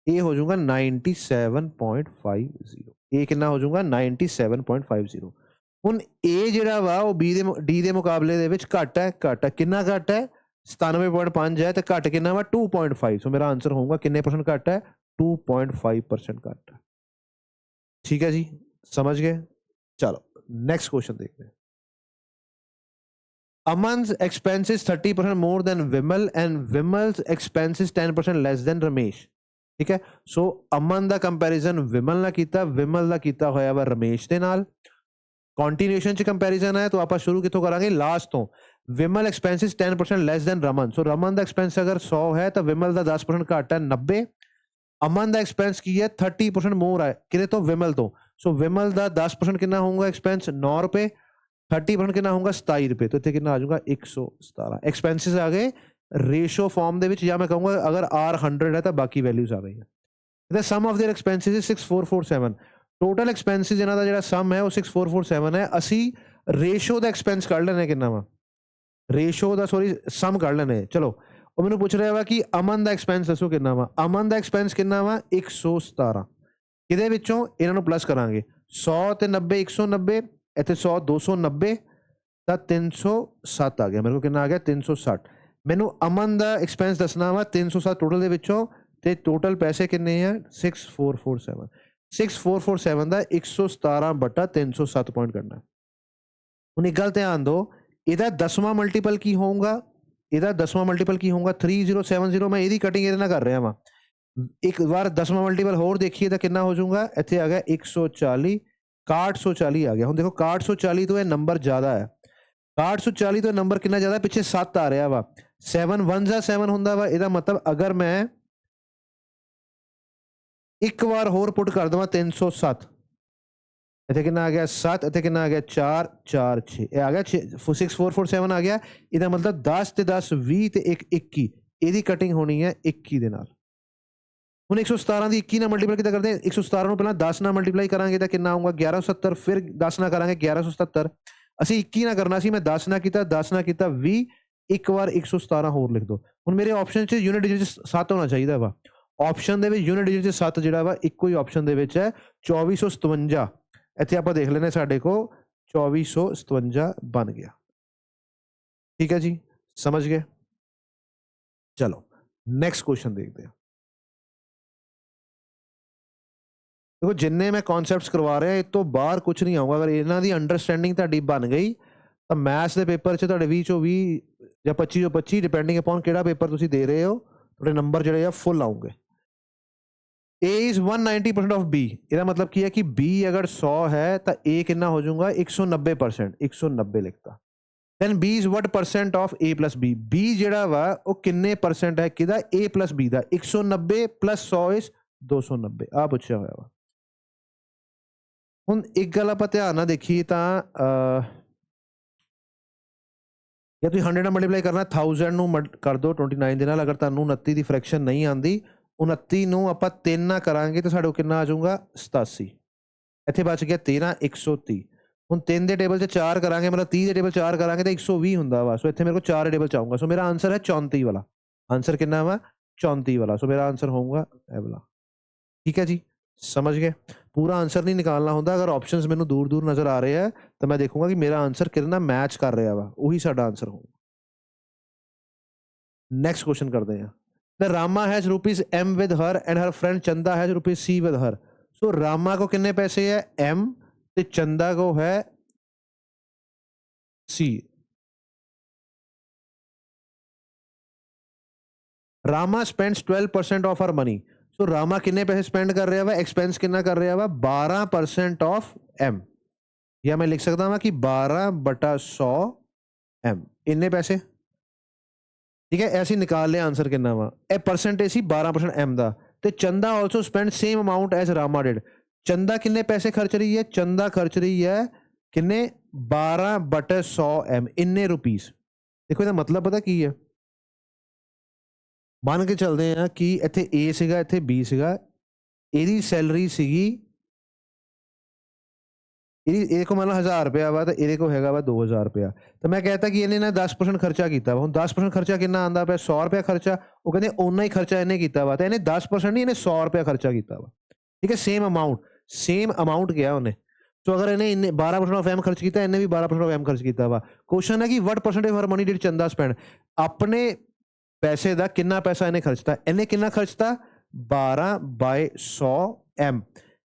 A ਹੋ ਜਾਊਗਾ 97.50। A ਕਿੰਨਾ ਹੋ ਜਾਊਗਾ 97.50। ਹੁਣ A ਜਿਹੜਾ ਵਾ ਉਹ D ਦੇ ਮੁਕਾਬਲੇ ਦੇ ਵਿੱਚ ਘੱਟ ਹੈ। ਕਿੰਨਾ ਘੱਟ ਹੈ 97.5 ਹੈ, ਤੇ ਘੱਟ ਕਿੰਨਾ ਵਾ 2.5। ਸੋ ਮੇਰਾ ਆਂਸਰ ਹੋਊਗਾ ਕਿੰਨੇ % ਘੱਟ ਹੈ 2.5% ਘੱਟ। ਠੀਕ ਹੈ ਜੀ, ਸਮਝ ਗਏ। ਚਲੋ ਨੈਕਸਟ ਕੁਐਸਚਨ ਦੇਖਦੇ ਹਾਂ। Aman's expenses 30% more than Vimal and Vimal's expenses 10% less than Ramesh। ਠੀਕ ਹੈ, ਸੋ ਅਮਨ ਦਾ ਕੰਪੈਰੀਜ਼ਨ ਵਿਮਲ ਨਾਲ ਕੀਤਾ, ਵਿਮਲ ਦਾ ਕੀਤਾ ਹੋਇਆ ਵਾ ਰਮੇਸ਼ ਦੇ ਨਾਲ। ਕੰਟੀਨਿਊਸ਼ਨ 'ਚ ਕੰਪੈਰੀਜ਼ਨ ਹੈ ਤਾਂ ਆਪਾਂ ਸ਼ੁਰੂ ਕਿੱਥੋਂ ਕਰਾਂਗੇ, ਲਾਸਟ ਤੋਂ। Vimal expenses 10% less than Raman. So Raman ਦਾ ਐਕਸਪੈਂਸ ਅਗਰ 100 ਹੈ ਤਾਂ ਵਿਮਲ ਦਾ 10% ਘੱਟ ਹੈ 90। ਅਮਨ ਦਾ ਐਕਸਪੈਂਸ ਕੀ ਹੈ 30% ਮੋਰ ਹੈ, ਕਿਹਦੇ ਤੋਂ ਵਿਮਲ ਤੋਂ। ਸੋ ਵਿਮਲ ਦਾ 10% ਕਿੰਨਾ ਹੋਊਗਾ ਐਕਸਪੈਂਸ 9 ਰੁਪਏ, 30% ਕਿੰਨਾ ਹੋਊਗਾ 27 ਰੁਪਏ, ਤਾਂ ਇੱਥੇ ਕਿੰਨਾ ਆ ਜਾਊਗਾ 117। ਐਕਸਪੈਂਸਿਸ ਆ ਗਏ ਰੇਸ਼ੋ ਫਾਰਮ ਦੇ ਵਿੱਚ, ਜਾਂ ਮੈਂ ਕਹੂੰਗਾ ਅਗਰ R 100 ਹੈ ਤਾਂ ਬਾਕੀ ਵੈਲਿਊਜ਼ ਆ ਗਈਆਂ। ਇਹਦਾ sum of their expenses is 6447। Total expenses ਇਹਨਾਂ ਦਾ ਜਿਹੜਾ ਸਮ ਹੈ ਉਹ 6447 ਹੈ। ਅਸੀਂ ਰੇਸ਼ੋ ਦਾ ਐਕਸਪੈਂਸ ਕੱਢ ਲੈਣੇ, ਕਿੰਨਾ ਵਾ ਰੇਸ਼ੋ ਦਾ, ਸੌਰੀ ਸਮ ਕੱਢ ਲੈਣੇ। ਚਲੋ ਉਹ ਮੈਨੂੰ ਪੁੱਛ ਰਿਹਾ ਵਾ ਕਿ ਅਮਨ ਦਾ ਐਕਸਪੈਂਸ ਦੱਸੋ ਕਿੰਨਾ ਵਾ। ਅਮਨ ਦਾ ਐਕਸਪੈਂਸ ਕਿੰਨਾ ਵਾ 117। ਕਿਹਦੇ ਵਿੱਚੋਂ ਇਹਨਾਂ ਨੂੰ ਪਲੱਸ ਕਰਾਂਗੇ 100 ਤੇ 90 190 ਇੱਥੇ 100 290 ਤਾਂ 307 ਆ ਗਿਆ ਮੇਰੇ ਕੋਲ ਕਿੰਨਾ ਆ ਗਿਆ 360 ਮੈਨੂੰ ਅਮਨ ਦਾ ਐਕਸਪੈਂਸ ਦੱਸਣਾ ਵਾ 307 ਟੋਟਲ ਦੇ ਵਿੱਚੋਂ ਤੇ ਟੋਟਲ ਪੈਸੇ ਕਿੰਨੇ ਆ 6447 6447 ਦਾ 117/307 ਪੁਆਇੰਟ ਕਰਨਾ ਹੁਣ ਇੱਕ ਗੱਲ ਧਿਆਨ ਦਿਓ ਇਹਦਾ 10ਵਾਂ ਮਲਟੀਪਲ ਕੀ ਹੋਊਗਾ ਇਹਦਾ 10ਵਾਂ ਮਲਟੀਪਲ ਕੀ ਹੋਊਗਾ 3070 ਮੈਂ ਇਹਦੀ ਕਟਿੰਗ ਇਹਦੇ ਨਾਲ ਕਰ ਰਿਹਾ ਵਾਂ ਇੱਕ ਵਾਰ 10ਵਾਂ ਮਲਟੀਪਲ ਹੋਰ ਦੇਖੀਏ ਤਾਂ ਕਿੰਨਾ ਹੋ ਜਾਊਗਾ ਇੱਥੇ ਆ ਗਿਆ 140 6140 ਆ ਗਿਆ ਹੁਣ ਦੇਖੋ 6140 ਤੋਂ ਇਹ ਨੰਬਰ ਜ਼ਿਆਦਾ ਹੈ 6140 ਤੋਂ ਨੰਬਰ ਕਿੰਨਾ ਜ਼ਿਆਦਾ ਪਿੱਛੇ 7 ਆ ਰਿਹਾ ਵਾ 7 1 ਜਾਂ 7 ਹੁੰਦਾ ਵਾ ਇਹਦਾ ਮਤਲਬ ਅਗਰ ਮੈਂ ਇੱਕ ਵਾਰ ਹੋਰ ਪੁੱਟ ਕਰ ਦਵਾਂ 307 ਇੱਥੇ ਕਿੰਨਾ ਆ ਗਿਆ 7 ਇੱਥੇ ਕਿੰਨਾ ਆ ਗਿਆ 4 4 6 ਇਹ ਆ ਗਿਆ 6447 ਆ ਗਿਆ ਇਹਦਾ ਮਤਲਬ 10 ਤੇ 10 20 ਤੇ 1 21 ਇਹਦੀ ਕਟਿੰਗ ਹੋਣੀ ਹੈ 21 ਦੇ ਨਾਲ ਹੁਣ 117 ਦੀ 21 ਨਾਲ ਮਲਟੀਪਲ ਕਿੱਦਾਂ ਕਰਦੇ 117 ਨੂੰ ਪਹਿਲਾਂ 10 ਨਾਲ ਮਲਟੀਪਲਾਈ ਕਰਾਂਗੇ ਤਾਂ ਕਿੰਨਾ ਆਊਗਾ 1170 ਫਿਰ 10 ਨਾਲ ਕਰਾਂਗੇ 1177 ਅਸੀਂ 21 ਨਾਲ ਕਰਨਾ ਸੀ ਮੈਂ 10 ਨਾਲ ਕੀਤਾ 10 ਨਾਲ ਕੀਤਾ 20 ਇੱਕ ਵਾਰ 117 ਹੋਰ ਲਿਖ ਦਿਓ ਹੁਣ ਮੇਰੇ ਆਪਸ਼ਨ 'ਚ ਯੂਨਿਟ ਡਿਜਿਟ 7 ਹੋਣਾ ਚਾਹੀਦਾ ਵਾ ਆਪਸ਼ਨ ਦੇ ਵਿੱਚ ਯੂਨਿਟ ਡਿਜਿਟ 7 ਜਿਹੜਾ ਵਾ ਇੱਕੋ ਹੀ ਆਪਸ਼ਨ ਦੇ ਵਿੱਚ ਹੈ 2457 ਇੱਥੇ ਆਪਾਂ ਦੇਖ ਲੈਂਦੇ ਸਾਡੇ ਕੋਲ 2457 ਬਣ ਗਿਆ ਠੀਕ ਹੈ ਜੀ ਸਮਝ ਗਏ ਚਲੋ ਨੈਕਸਟ ਕੁਐਸਚਨ ਦੇਖਦੇ ਹਾਂ ਦੇਖੋ ਜਿੰਨੇ ਮੈਂ ਕਨਸੈਪਟਸ ਕਰਵਾ ਰਿਹਾ ਇਹ ਤੋਂ ਬਾਹਰ ਕੁਝ ਨਹੀਂ ਆਊਗਾ ਅਗਰ ਇਹਨਾਂ ਦੀ ਅੰਡਰਸਟੈਂਡਿੰਗ ਤੁਹਾਡੀ ਬਣ ਗਈ ਤਾਂ ਮੈਥਸ ਦੇ ਪੇਪਰ 'ਚ ਤੁਹਾਡੇ 20 ਚੋਂ 20 ਜਾਂ 25 ਚੋਂ 25 ਡਿਪੈਂਡਿੰਗ ਅਪਨ ਕਿਹੜਾ ਪੇਪਰ ਤੁਸੀਂ ਦੇ ਰਹੇ ਹੋ ਤੁਹਾਡੇ ਨੰਬਰ ਜਿਹੜੇ ਆ ਫੁੱਲ ਆਉਂਗੇ A is 190% of B ਇਹਦਾ ਮਤਲਬ ਕੀ ਹੈ ਕਿ B ਅਗਰ 100 ਹੈ ਤਾਂ A ਕਿੰਨਾ ਹੋ ਜਾਊਗਾ 190% 190 ਲਿਖਤਾ then B is what percent of A plus B B ਜਿਹੜਾ ਵਾ ਉਹ ਕਿੰਨੇ ਪਰਸੈਂਟ ਹੈ ਕਿਹਦਾ A plus B the 190 plus 100 is 290 ਆ ਪੁੱਛਿਆ ਹੋਇਆ ਵਾ ਹੁਣ ਇੱਕ ਗੱਲ ਆਪਾਂ ਧਿਆਨ ਨਾਲ ਦੇਖੀਏ ਤਾਂ ਜੇ ਤੁਸੀਂ 100 ਨਾਲ ਮਲਟੀਪਲਾਈ ਕਰਨਾ 1000 ਨੂੰ ਕਰ ਦਿਓ 29 ਦੇ ਨਾਲ ਅਗਰ ਤੁਹਾਨੂੰ 29 ਦੀ ਫ੍ਰੈਕਸ਼ਨ ਨਹੀਂ ਆਉਂਦੀ 29 ਨੂੰ ਆਪਾਂ 3 ਨਾਲ ਕਰਾਂਗੇ ਤਾਂ ਸਾਡੇ ਕੋਲ ਕਿੰਨਾ ਆ ਜਾਊਗਾ 87 ਇੱਥੇ ਬਚ ਗਿਆ 13 130 ਹੁਣ 3 ਦੇ ਟੇਬਲ 'ਚ 4 ਕਰਾਂਗੇ ਮਤਲਬ 30 ਦੇ ਟੇਬਲ 4 ਕਰਾਂਗੇ ਤਾਂ 120 ਹੁੰਦਾ ਵਾ ਸੋ ਇੱਥੇ ਮੇਰੇ ਕੋਲ 4 ਦੇ ਟੇਬਲ 'ਚ ਆਊਗਾ ਸੋ ਮੇਰਾ ਆਨਸਰ ਹੈ 34 ਵਾਲਾ ਆਨਸਰ ਕਿੰਨਾ ਵਾ 34 ਵਾਲਾ ਸੋ ਮੇਰਾ ਆਨਸਰ ਹੋਊਗਾ ਇਹ ਵਾਲਾ ਠੀਕ ਹੈ ਜੀ ਸਮਝ ਗਏ ਪੂਰਾ ਆਨਸਰ ਨਹੀਂ ਨਿਕਾਲਣਾ ਹੁੰਦਾ ਅਗਰ ਆਪਸ਼ਨਸ ਮੈਨੂੰ ਦੂਰ ਦੂਰ ਨਜ਼ਰ ਆ ਰਹੇ ਆ ਤਾਂ ਮੈਂ ਦੇਖੂੰਗਾ ਕਿ ਮੇਰਾ ਆਨਸਰ ਕਿਹਦੇ ਨਾਲ ਮੈਚ ਕਰ ਰਿਹਾ ਵਾ ਉਹੀ ਸਾਡਾ ਆਨਸਰ ਹੋਊਗਾ ਨੈਕਸਟ ਕੁਐਸਚਨ ਕਰਦੇ ਹਾਂ The Rama has rupees M with her and her friend Chanda has rupees C with her. So Rama को कितने पैसे है M ते Chanda को है C. Rama spends 12% of her money. So Rama कितने पैसे spend कर रहा है expense कितना कर रहा है 12% of M. या मैं लिख सकता हूँ कि 12/100 M. इतने पैसे ठीक है ऐसे निकाल लिया आंसर कितना वा ए परसेंटेज सी 12% M दा ते Chanda also spend same amount as Rama did Chanda कितने पैसे खर्च रही है चंदा खर्च रही है कितने 12/100 M इन्ने रुपीस देखो ਇਹਦਾ मतलब पता की है मान के चलते हैं कि ਇੱਥੇ A ਸੀਗਾ ਇੱਥੇ B ਸੀਗਾ ਇਹਦੀ ਸੈਲਰੀ ਸੀਗੀ ਇਹਦੇ ਕੋਲ ਮਤਲਬ 1000 ਰੁਪਇਆ ਵਾ ਤਾਂ ਇਹਦੇ ਕੋਲ ਹੈਗਾ ਵਾ 2000 ਰੁਪਇਆ ਤਾਂ ਮੈਂ ਕਹਿਤਾ ਕਿ ਇਹਨੇ ਨਾ 10% ਖਰਚਾ ਕੀਤਾ ਵਾ ਹੁਣ 10% ਖਰਚਾ ਕਿੰਨਾ ਆਂਦਾ ਪਿਆ 100 ਰੁਪਇਆ ਖਰਚਾ ਉਹ ਕਹਿੰਦੇ ਓਨਾ ਹੀ ਖਰਚਾ ਇਹਨੇ ਕੀਤਾ ਵਾ ਤਾਂ ਇਹਨੇ 10% ਨਹੀਂ ਇਹਨੇ 100 ਰੁਪਇਆ ਖਰਚਾ ਕੀਤਾ ਵਾ ਠੀਕ ਹੈ ਸੇਮ ਅਮਾਉਂਟ ਗਿਆ ਉਹਨੇ ਸੋ ਅਗਰ ਇਹਨੇ 12% ਆਫ M ਖਰਚ ਕੀਤਾ ਇਹਨੇ ਵੀ 12% ਆਫ M ਖਰਚ ਕੀਤਾ ਵਾ ਕੁਐਸਚਨ ਹੈ ਕਿ what percentage of money did Chanda spend ਆਪਣੇ ਪੈਸੇ ਦਾ ਕਿੰਨਾ ਪੈਸਾ ਇਹਨੇ ਖਰਚਤਾ ਇਹਨੇ ਕਿੰਨਾ ਖਰਚਤਾ 12/100 M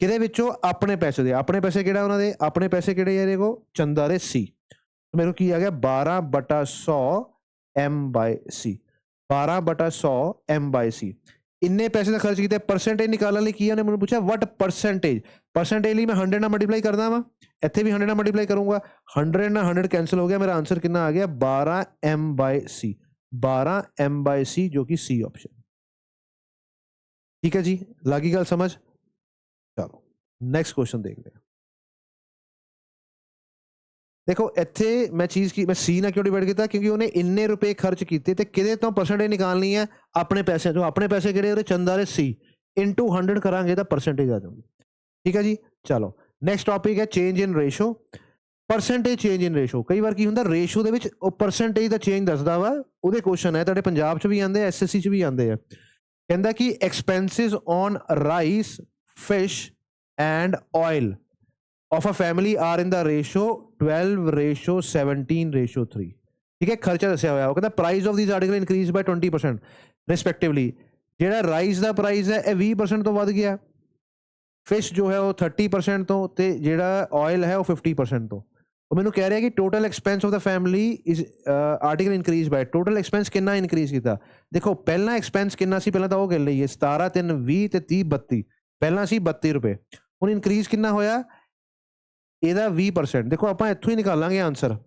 ਕਿਹਦੇ ਵਿੱਚੋਂ ਆਪਣੇ ਪੈਸੇ ਦੇ ਆਪਣੇ ਪੈਸੇ ਕਿਹੜਾ ਉਹਨਾਂ ਦੇ ਆਪਣੇ ਪੈਸੇ ਕਿਹੜੇ ਇਹਦੇ ਕੋਲ ਚੰਦਾ ਦੇ C ਮੈਨੂੰ ਕੀ ਆ ਗਿਆ 12/100 M/C 12/100 M/C ਇੰਨੇ ਪੈਸੇ ਦਾ ਖਰਚ ਕੀਤਾ ਪਰਸੈਂਟੇਜ ਨਿਕਾਲਣ ਲਈ ਕੀ ਉਹਨੇ ਮੈਨੂੰ ਪੁੱਛਿਆ ਵਟ ਪਰਸੈਂਟੇਜ ਲਈ ਮੈਂ 100 ਨਾਲ ਮਲਟੀਪਲਾਈ ਕਰਦਾ ਵਾਂ ਇੱਥੇ ਵੀ 100 ਨਾਲ ਮਲਟੀਪਲਾਈ ਕਰੂੰਗਾ 100 ਨਾਲ 100 ਕੈਂਸਲ ਹੋ ਗਿਆ ਮੇਰਾ ਆਨਸਰ ਕਿੰਨਾ ਆ ਗਿਆ 12 M/C 12 M/C ਜੋ ਕਿ C ਆਪਸ਼ਨ ਠੀਕ ਹੈ ਜੀ ਲੱਗੀ ਗੱਲ ਸਮਝ ਚਲੋ ਨੈਕਸਟ ਕੁਐਸਚਨ ਦੇਖਦੇ ਹਾਂ ਦੇਖੋ ਇੱਥੇ ਮੈਂ ਚੀਜ਼ ਕੀ ਮੈਂ C ਨਾਲ ਕਿਉਂ ਡਿਵਾਈਡ ਕੀਤਾ ਕਿਉਂਕਿ ਉਹਨੇ ਇੰਨੇ ਰੁਪਏ ਖਰਚ ਕੀਤੇ ਤੇ ਕਿਹਦੇ ਤੋਂ ਪਰਸੈਂਟੇਜ ਨਿਕਾਲਣੀ ਹੈ ਆਪਣੇ ਪੈਸੇ ਤੋਂ ਆਪਣੇ ਪੈਸੇ ਕਿਹੜੇ ਉਹਦੇ ਚੰਦਾ ਦੇ C into 100 ਕਰਾਂਗੇ ਤਾਂ ਪਰਸੈਂਟੇਜ ਆ ਜਾਊਗੀ ਠੀਕ ਹੈ ਜੀ ਚਲੋ ਨੈਕਸਟ ਟੌਪਿਕ ਹੈ ਚੇਂਜ ਇਨ ਰੇਸ਼ੋ ਪਰਸੈਂਟੇਜ ਚੇਂਜ ਇਨ ਰੇਸ਼ੋ ਕਈ ਵਾਰ ਕੀ ਹੁੰਦਾ ਰੇਸ਼ੋ ਦੇ ਵਿੱਚ ਉਹ ਪਰਸੈਂਟੇਜ ਦਾ ਚੇਂਜ ਦੱਸਦਾ ਵਾ ਉਹਦੇ ਕੁਐਸਚਨ ਹੈ ਤੁਹਾਡੇ ਪੰਜਾਬ 'ਚ ਵੀ ਆਉਂਦੇ SSC 'ਚ ਵੀ ਆਉਂਦੇ ਆ ਕਹਿੰਦਾ ਕਿ expenses on rice fish and oil of a family are in the ratio 12:17:3. ठीक है, खर्चा दसिया होया वो कहता price of these article increased by 20% respectively. ਜਿਹੜਾ ਰਾਈਸ ਦਾ ਪ੍ਰਾਈਸ ਹੈ ਇਹ 20% ਤੋਂ ਵੱਧ ਗਿਆ, ਫਿਸ਼ ਜੋ ਹੈ ਉਹ 30% ਤੋਂ, ਤੇ ਜਿਹੜਾ ਆਇਲ ਹੈ ਉਹ 50% ਤੋਂ। ਉਹ ਮੈਨੂੰ ਕਹਿ ਰਿਹਾ ਕਿ total expense of the family is article increase by, total expense ਕਿੰਨਾ ਇਨਕਰੀਜ਼ ਕੀਤਾ। ਦੇਖੋ ਪਹਿਲਾਂ ਐਕਸਪੈਂਸ ਕਿੰਨਾ ਸੀ, ਪਹਿਲਾਂ ਤਾਂ ਉਹ ਗਿਣ ਲਈਏ, 17 3 20 ਤੇ 30 32, ਪਹਿਲਾਂ ਸੀ 32 ਰੁਪਏ, ਹੁਣ ਇਨਕਰੀਜ਼ ਕਿੰਨਾ ਹੋਇਆ ਇਹਦਾ 20%। ਦੇਖੋ ਆਪਾਂ ਇੱਥੋਂ ਹੀ ਨਿਕਾਲਾਂਗੇ ਆਂਸਰ,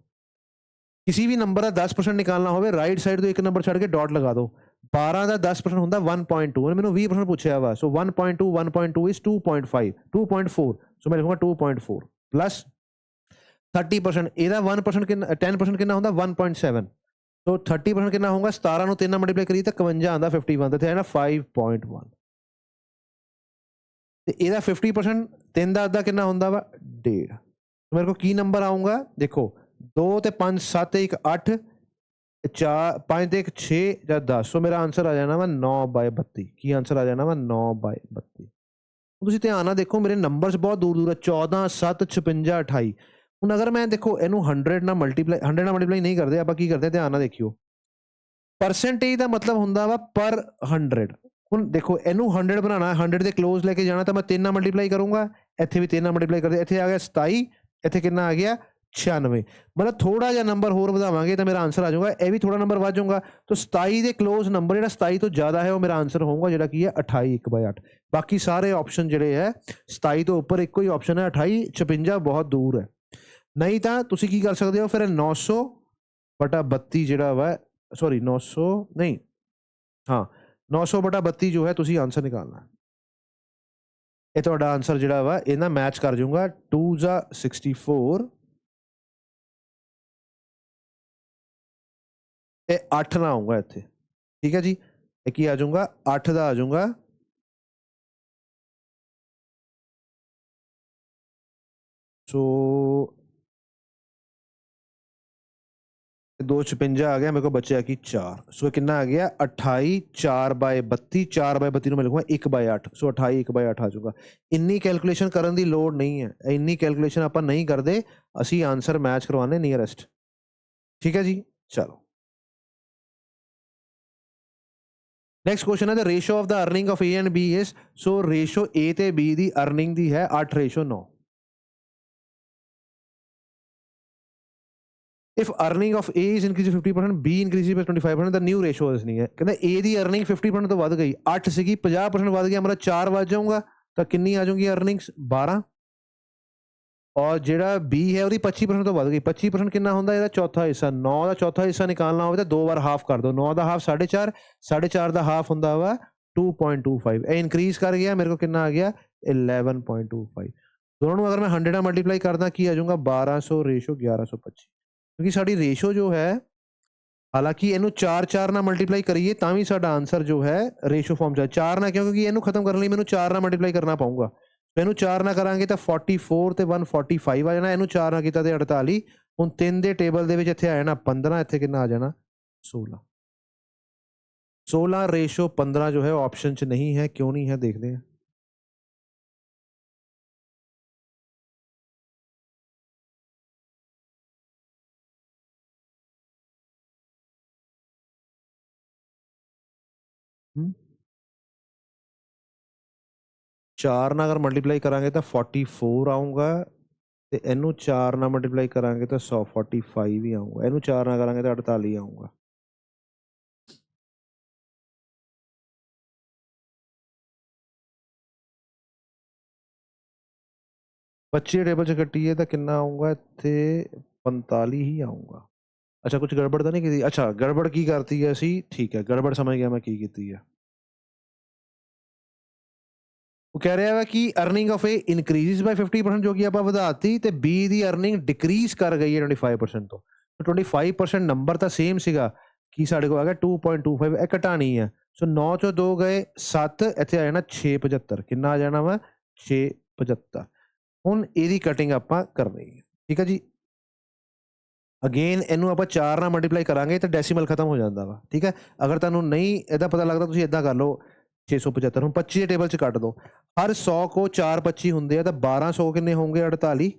ਕਿਸੇ ਵੀ ਨੰਬਰ ਦਾ 10% ਨਿਕਾਲਣਾ ਹੋਵੇ ਰਾਈਟ ਸਾਈਡ ਤੋਂ ਇੱਕ ਨੰਬਰ ਛੱਡ ਕੇ ਡਾਟ ਲਗਾ ਦਿਓ। 12 ਦਾ 10% ਹੁੰਦਾ 1.2, ਉਹਨੇ ਮੈਨੂੰ 20% ਪੁੱਛਿਆ ਵਾ, ਸੋ 1.2 1.2 ਇਜ਼ 2.5 2.4, ਸੋ ਮੈਂ ਲਿਖੂੰਗਾ 2.4 ਪਲੱਸ 30%, ਇਹਦਾ 1% ਕਿੰਨਾ 10% ਕਿੰਨਾ ਹੁੰਦਾ 1.7, ਸੋ 30% ਕਿੰਨਾ ਹੋਊਗਾ 17 ਨੂੰ 3 ਨਾਲ ਮਲਟੀਪਲਾਈ ਕਰੀਏ ਤਾਂ 51 ਆਉਂਦਾ 51, ਤੇ ਹੈ ਨਾ 5.1, ਤੇ ਇਹਦਾ 50% 3 ਦਾ ਅੱਧਾ ਕਿੰਨਾ ਹੁੰਦਾ ਵਾ 1.5। ਮੇਰੇ ਕੋਲ ਕੀ ਨੰਬਰ ਆਊਗਾ, ਦੇਖੋ 2 ਤੇ 5 7 ਤੇ 1 8, 4 5 ਤੇ 1 6 ਜਾਂ 10, ਸੋ ਮੇਰਾ ਆਂਸਰ ਆ ਜਾਣਾ ਵਾ 9/32। ਕੀ ਆਂਸਰ ਆ ਜਾਣਾ ਵਾ 9/32। ਤੁਸੀਂ ਧਿਆਨ ਨਾਲ ਦੇਖੋ ਮੇਰੇ ਨੰਬਰਸ ਬਹੁਤ ਦੂਰ ਦੂਰ ਹੈ, 14 7 56 28। ਹੁਣ ਅਗਰ ਮੈਂ ਦੇਖੋ ਇਹਨੂੰ 100 ਨਾਲ ਮਲਟੀਪਲਾਈ ਨਹੀਂ ਕਰਦੇ, ਆਪਾਂ ਕੀ ਕਰਦੇ ਧਿਆਨ ਨਾਲ ਦੇਖਿਓ, ਪਰਸੈਂਟੇਜ ਦਾ ਮਤਲਬ ਹੁੰਦਾ ਵਾ ਪਰ 100। ਹੁਣ ਦੇਖੋ ਇਹਨੂੰ 100 ਬਣਾਉਣਾ, 100 ਦੇ ਕਲੋਜ਼ ਲੈ ਕੇ ਜਾਣਾ ਤਾਂ ਮੈਂ 3 ਨਾਲ ਮਲਟੀਪਲਾਈ ਕਰੂੰਗਾ, ਇੱਥੇ ਵੀ 3 ਨਾਲ ਮਲਟੀਪਲਾਈ ਕਰਦੇ, ਇੱਥੇ ਆ ਗਿਆ 27, ਇੱਥੇ ਕਿੰਨਾ ਆ ਗਿਆ 96, ਮਤਲਬ ਥੋੜਾ ਜਿਹਾ ਨੰਬਰ ਹੋਰ ਵਧਾਵਾਂਗੇ ਤਾਂ ਮੇਰਾ ਆਂਸਰ ਆ ਜਾਊਗਾ, ਇਹ ਵੀ ਥੋੜਾ ਨੰਬਰ ਵੱਧ ਜਾਊਗਾ, ਤਾਂ 27 ਦੇ ਕਲੋਜ਼ ਨੰਬਰ ਜਿਹੜਾ 27 ਤੋਂ ਜ਼ਿਆਦਾ ਹੈ ਉਹ ਮੇਰਾ ਆਂਸਰ ਹੋਊਗਾ, ਜਿਹੜਾ ਕੀ ਹੈ 28 1/8। ਬਾਕੀ ਸਾਰੇ ਆਪਸ਼ਨ ਜਿਹੜੇ ਹੈ 27 ਤੋਂ ਉੱਪਰ ਇੱਕੋ ਹੀ ਆਪਸ਼ਨ ਹੈ 28 56 ਬਹੁਤ ਦੂਰ ਹੈ। ਨਹੀਂ ਤਾਂ ਤੁਸੀਂ ਕੀ ਕਰ ਸਕਦੇ ਹੋ, ਫਿਰ 900/32 ਜਿਹੜਾ ਵਾ, ਸੌਰੀ 900 ਨਹੀਂ, ਹਾਂ 900/32 ਜੋ ਹੈ ਤੁਸੀਂ ਆਂਸਰ ਨਿਕਾਲਣਾ। ਇਹ ਤੁਹਾਡਾ ਆਂਸਰ ਜਿਹੜਾ ਵਾ ਇਹ ਨਾ ਮੈਚ ਕਰ ਜਾਊਗਾ, 2 ਜਾਂ 64 ਤੇ 8 ਨਾ ਆਊਗਾ ਇੱਥੇ, ਠੀਕ ਹੈ ਜੀ, ਇਹ ਕੀ ਆ ਜਾਊਗਾ 8 ਦਾ ਆ ਜਾਊਗਾ, ਸੋ 256 ਆ ਗਿਆ, ਮੇਰੇ ਕੋਲ ਬਚਿਆ ਕਿ 4, ਸੋ ਕਿੰਨਾ ਆ ਗਿਆ 28 4/32, 4/32 ਨੂੰ ਮੈਂ ਲਿਖੂੰਗਾ 1/8, ਸੋ 28 1/8 ਆ ਜਾਊਗਾ। ਇੰਨੀ ਕੈਲਕੂਲੇਸ਼ਨ ਕਰਨ ਦੀ ਲੋੜ ਨਹੀਂ ਹੈ, ਇੰਨੀ ਕੈਲਕੂਲੇਸ਼ਨ ਆਪਾਂ ਨਹੀਂ ਕਰਦੇ, ਅਸੀਂ ਆਂਸਰ ਮੈਚ ਕਰਵਾਉਂਦੇ ਨੀਅਰੈਸਟ, ਠੀਕ ਹੈ ਜੀ। ਚਲੋ ਨੈਕਸਟ ਕੁਐਸਚਨ ਹੈ, the ratio of the earning of A and B is, so ratio A ਤੇ B ਦੀ ਅਰਨਿੰਗ ਦੀ ਹੈ 8:9। if earning of A is increased 50%, B increases by 25%, the new ratio is ਨਹੀਂ ਹੈ। ਕਹਿੰਦਾ A ਦੀ ਅਰਨਿੰਗ 50% ਤੋਂ ਵੱਧ ਗਈ, 8 ਸੀਗੀ 50% ਵੱਧ ਗਿਆ, ਮਤਲਬ 4 ਵੱਧ ਜਾਊਗਾ ਤਾਂ ਕਿੰਨੀ ਆ ਜਾਊਗੀ ਅਰਨਿੰਗਸ 12, ਔਰ ਜਿਹੜਾ B ਹੈ ਉਹਦੀ 25% ਤੋਂ ਵੱਧ ਗਈ, 25% ਕਿੰਨਾ ਹੁੰਦਾ ਇਹਦਾ ਚੌਥਾ ਹਿੱਸਾ, 9 ਦਾ ਚੌਥਾ ਹਿੱਸਾ ਨਿਕਾਲਣਾ ਹੋਵੇ ਤਾਂ 2 ਵਾਰ ਹਾਫ ਕਰ ਦਿਓ, 9 ਦਾ ਹਾਫ 4.5, 4.5 ਦਾ ਹਾਫ ਹੁੰਦਾ ਵਾ 2.25, ਇਹ ਇਨਕਰੀਜ਼ ਕਰ ਗਿਆ, ਮੇਰੇ ਕੋਲ ਕਿੰਨਾ ਆ ਗਿਆ 11.25। ਦੋਨੋਂ ਨੂੰ ਅਗਰ ਮੈਂ 100 ਨਾਲ ਮਲਟੀਪਲਾਈ ਕਰਦਾ ਕੀ ਆ ਜਾਊਗਾ 1200 ਰੇਸ਼ੋ 1125, ਕਿਉਂਕਿ ਸਾਡੀ ਰੇਸ਼ੋ ਜੋ ਹੈ, ਹਾਲਾਂਕਿ ਇਹਨੂੰ 4 ਨਾਲ ਮਲਟੀਪਲਾਈ ਕਰੀਏ ਤਾਂ ਵੀ ਸਾਡਾ ਆਂਸਰ ਜੋ ਹੈ ਰੇਸ਼ੋ ਫਾਰਮ 'ਚ 4 ਨਾਲ, ਕਿਉਂਕਿ ਇਹਨੂੰ ਖਤਮ ਕਰਨ ਲਈ ਮੈਨੂੰ 4 ਨਾਲ ਮਲਟੀਪਲਾਈ ਕਰਨਾ ਪਊਗਾ, ਇਹਨੂੰ 4 ਨਾਲ ਕਰਾਂਗੇ ਤਾਂ 44 ਤੇ 145 ਆ ਜਾਣਾ, ਇਹਨੂੰ 4 ਨਾਲ ਕੀਤਾ ਤੇ 48, ਹੁਣ 3 ਦੇ ਟੇਬਲ ਦੇ ਵਿੱਚ ਇੱਥੇ ਆ ਜਾਣਾ 15, ਇੱਥੇ ਕਿੰਨਾ ਆ ਜਾਣਾ 16, 16 ਰੇਸ਼ੋ 15 ਜੋ ਹੈ ਆਪਸ਼ਨ 'ਚ ਨਹੀਂ ਹੈ, ਕਿਉਂ ਨਹੀਂ ਹੈ ਦੇਖਦੇ ਹਾਂ। ਚਾਰ ਨਾਲ ਅਗਰ ਮਲਟੀਪਲਾਈ ਕਰਾਂਗੇ ਤਾਂ 44 ਆਊਗਾ, ਤੇ ਇਹਨੂੰ 4 ਨਾਲ ਮਲਟੀਪਲਾਈ ਕਰਾਂਗੇ ਤਾਂ 145 ਵੀ ਆਊਗਾ, ਇਹਨੂੰ 4 ਨਾਲ ਕਰਾਂਗੇ ਤਾਂ 48 ਆਊਗਾ। ਬੱਚੇ ਟੇਬਲ 'ਚ ਕੱਟੀਏ ਤਾਂ ਕਿੰਨਾ ਆਊਗਾ ਇੱਥੇ 45 ਹੀ ਆਊਗਾ। ਅੱਛਾ ਕੁਝ ਗੜਬੜ ਤਾਂ ਨਹੀਂ ਕੀਤੀ, ਅੱਛਾ ਗੜਬੜ ਕੀ ਕਰਤੀ ਹੈ ਅਸੀਂ, ਠੀਕ ਹੈ ਗੜਬੜ ਸਮਝ ਗਿਆ ਮੈਂ ਕੀ ਕੀਤੀ ਹੈ। ਉਹ ਕਹਿ ਰਿਹਾ ਵਾ ਕਿ ਅਰਨਿੰਗ ਆਫ A ਇਨਕਰੀਜ਼ਸ ਬਾਈ 50%, ਜੋ ਕਿ ਆਪਾਂ ਵਧਾਤੀ, ਤੇ B ਦੀ ਅਰਨਿੰਗ ਡਿਕਰੀਜ਼ ਕਰ ਗਈ ਹੈ 25% ਤੋਂ, 25% ਨੰਬਰ ਤਾਂ ਸੇਮ ਸੀਗਾ, ਕੀ ਸਾਡੇ ਕੋਲ ਆ ਗਿਆ 2.25, ਇਹ ਘਟਾਣੀ ਹੈ, ਸੋ 9 ਚੋਂ 2 ਗਏ 7, ਇੱਥੇ ਆ ਜਾਣਾ 675, ਕਿੰਨਾ ਆ ਜਾਣਾ ਵਾ 675। ਹੁਣ ਇਹਦੀ ਕਟਿੰਗ ਆਪਾਂ ਕਰਨੀ ਹੈ, ਠੀਕ ਹੈ ਜੀ। ਅਗੇਨ ਇਹਨੂੰ ਆਪਾਂ 4 ਨਾਲ ਮਲਟੀਪਲਾਈ ਕਰਾਂਗੇ ਤਾਂ ਡੈਸੀਮਲ ਖਤਮ ਹੋ ਜਾਂਦਾ ਵਾ, ਠੀਕ ਹੈ। ਅਗਰ ਤੁਹਾਨੂੰ ਨਹੀਂ ਇਹਦਾ ਪਤਾ ਲੱਗਦਾ ਤੁਸੀਂ ਇੱਦਾਂ ਕਰ ਲਓ, 675 ਹੁਣ 25 ਦੇ ਟੇਬਲ 'ਚ ਕੱਟ ਦੋ ਹਰ 100 ਕੋ 4 25 ਹੁੰਦੇ ਆ ਤਾਂ 1200 ਕਿੰਨੇ ਹੋਣਗੇ 48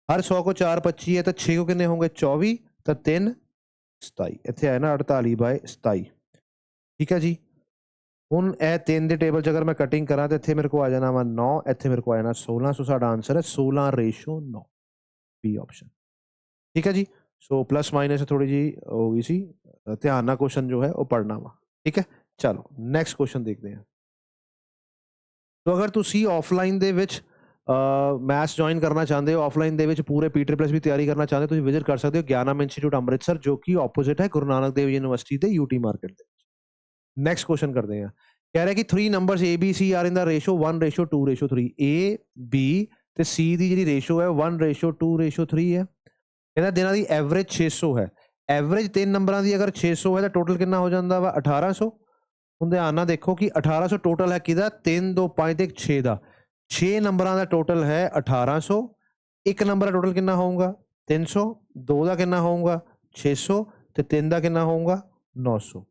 ਹਰ 100 ਕੋ 4 25 ਹੈ ਤਾਂ 6 ਕੋ ਕਿੰਨੇ ਹੋਣਗੇ 24 ਤਾਂ 3 27 ਇੱਥੇ ਆਇਆ ਨਾ 48/27 ਠੀਕ ਹੈ ਜੀ ਹੁਣ ਇਹ 3 ਦੇ ਟੇਬਲ 'ਚ ਅਗਰ ਮੈਂ ਕਟਿੰਗ ਕਰਾਂ ਤਾਂ ਇੱਥੇ ਮੇਰੇ ਕੋ ਆ ਜਾਣਾ ਵਾ 9 ਇੱਥੇ ਮੇਰੇ ਕੋ ਆ ਜਾਣਾ 16 ਸੋ ਸਾਡਾ ਆਨਸਰ ਹੈ 16:9 ਬੀ ਆਪਸ਼ਨ ਠੀਕ ਹੈ ਜੀ ਸੋ प्लस माइनस थोड़ी जी हो गई सी ध्यान ਨਾਲ क्वेश्चन जो है वो पढ़ना वा ठीक है चलो नेक्स्ट क्वेश्चन देखते हैं तो अगर ਤੁਸੀਂ ਆਫਲਾਈਨ ਦੇ ਵਿੱਚ ਮੈਥਸ ਜੁਆਇਨ ਕਰਨਾ ਚਾਹੁੰਦੇ ਹੋ ਆਫਲਾਈਨ ਦੇ ਵਿੱਚ ਪੂਰੇ ਪੀਟਰ+ ਵੀ ਤਿਆਰੀ ਕਰਨਾ ਚਾਹੁੰਦੇ ਹੋ ਤੁਸੀਂ ਵਿਜ਼ਿਟ ਕਰ ਸਕਦੇ ਹੋ ਗਿਆਨਮ ਇੰਸਟੀਚਿਊਟ ਅੰਮ੍ਰਿਤਸਰ ਜੋ ਕਿ ਆਪੋਜ਼ਿਟ ਹੈ ਗੁਰੂ ਨਾਨਕ ਦੇਵ ਯੂਨੀਵਰਸਿਟੀ ਦੇ ਯੂਟੀ ਮਾਰਕੀਟ ਦੇ ਨੈਕਸਟ ਕੁਐਸਚਨ ਕਰਦੇ ਹਾਂ ਕਹਿ ਰਿਹਾ ਕਿ 3 numbers A B C are in the ratio 1:2:3 A B ਤੇ C ਦੀ ਜਿਹੜੀ ਰੇਸ਼ੋ ਹੈ 1:2:3 ਹੈ ਇਹਨਾਂ ਦਿਨਾਂ ਦੀ ਐਵਰੇਜ 600 ਹੈ ਐਵਰੇਜ 3 ਨੰਬਰਾਂ ਦੀ ਅਗਰ 600 ਹੈ ਤਾਂ ਟੋਟਲ ਕਿੰਨਾ ਹੋ ਜਾਂਦਾ ਵਾ 1800 ਹੁਣ ਧਿਆਨ ਨਾਲ ਦੇਖੋ ਕਿ 1800 ਟੋਟਲ ਹੈ ਕਿਹਦਾ 3 2 5 ਤੇ 6 ਦਾ 6 ਨੰਬਰਾਂ ਦਾ ਟੋਟਲ ਹੈ 1800 ਇੱਕ ਨੰਬਰ ਦਾ ਟੋਟਲ ਕਿੰਨਾ ਹੋਊਗਾ 300 2 ਦਾ ਕਿੰਨਾ ਹੋਊਗਾ 600 ਤੇ 3 ਦਾ ਕਿੰਨਾ ਹੋਊਗਾ 900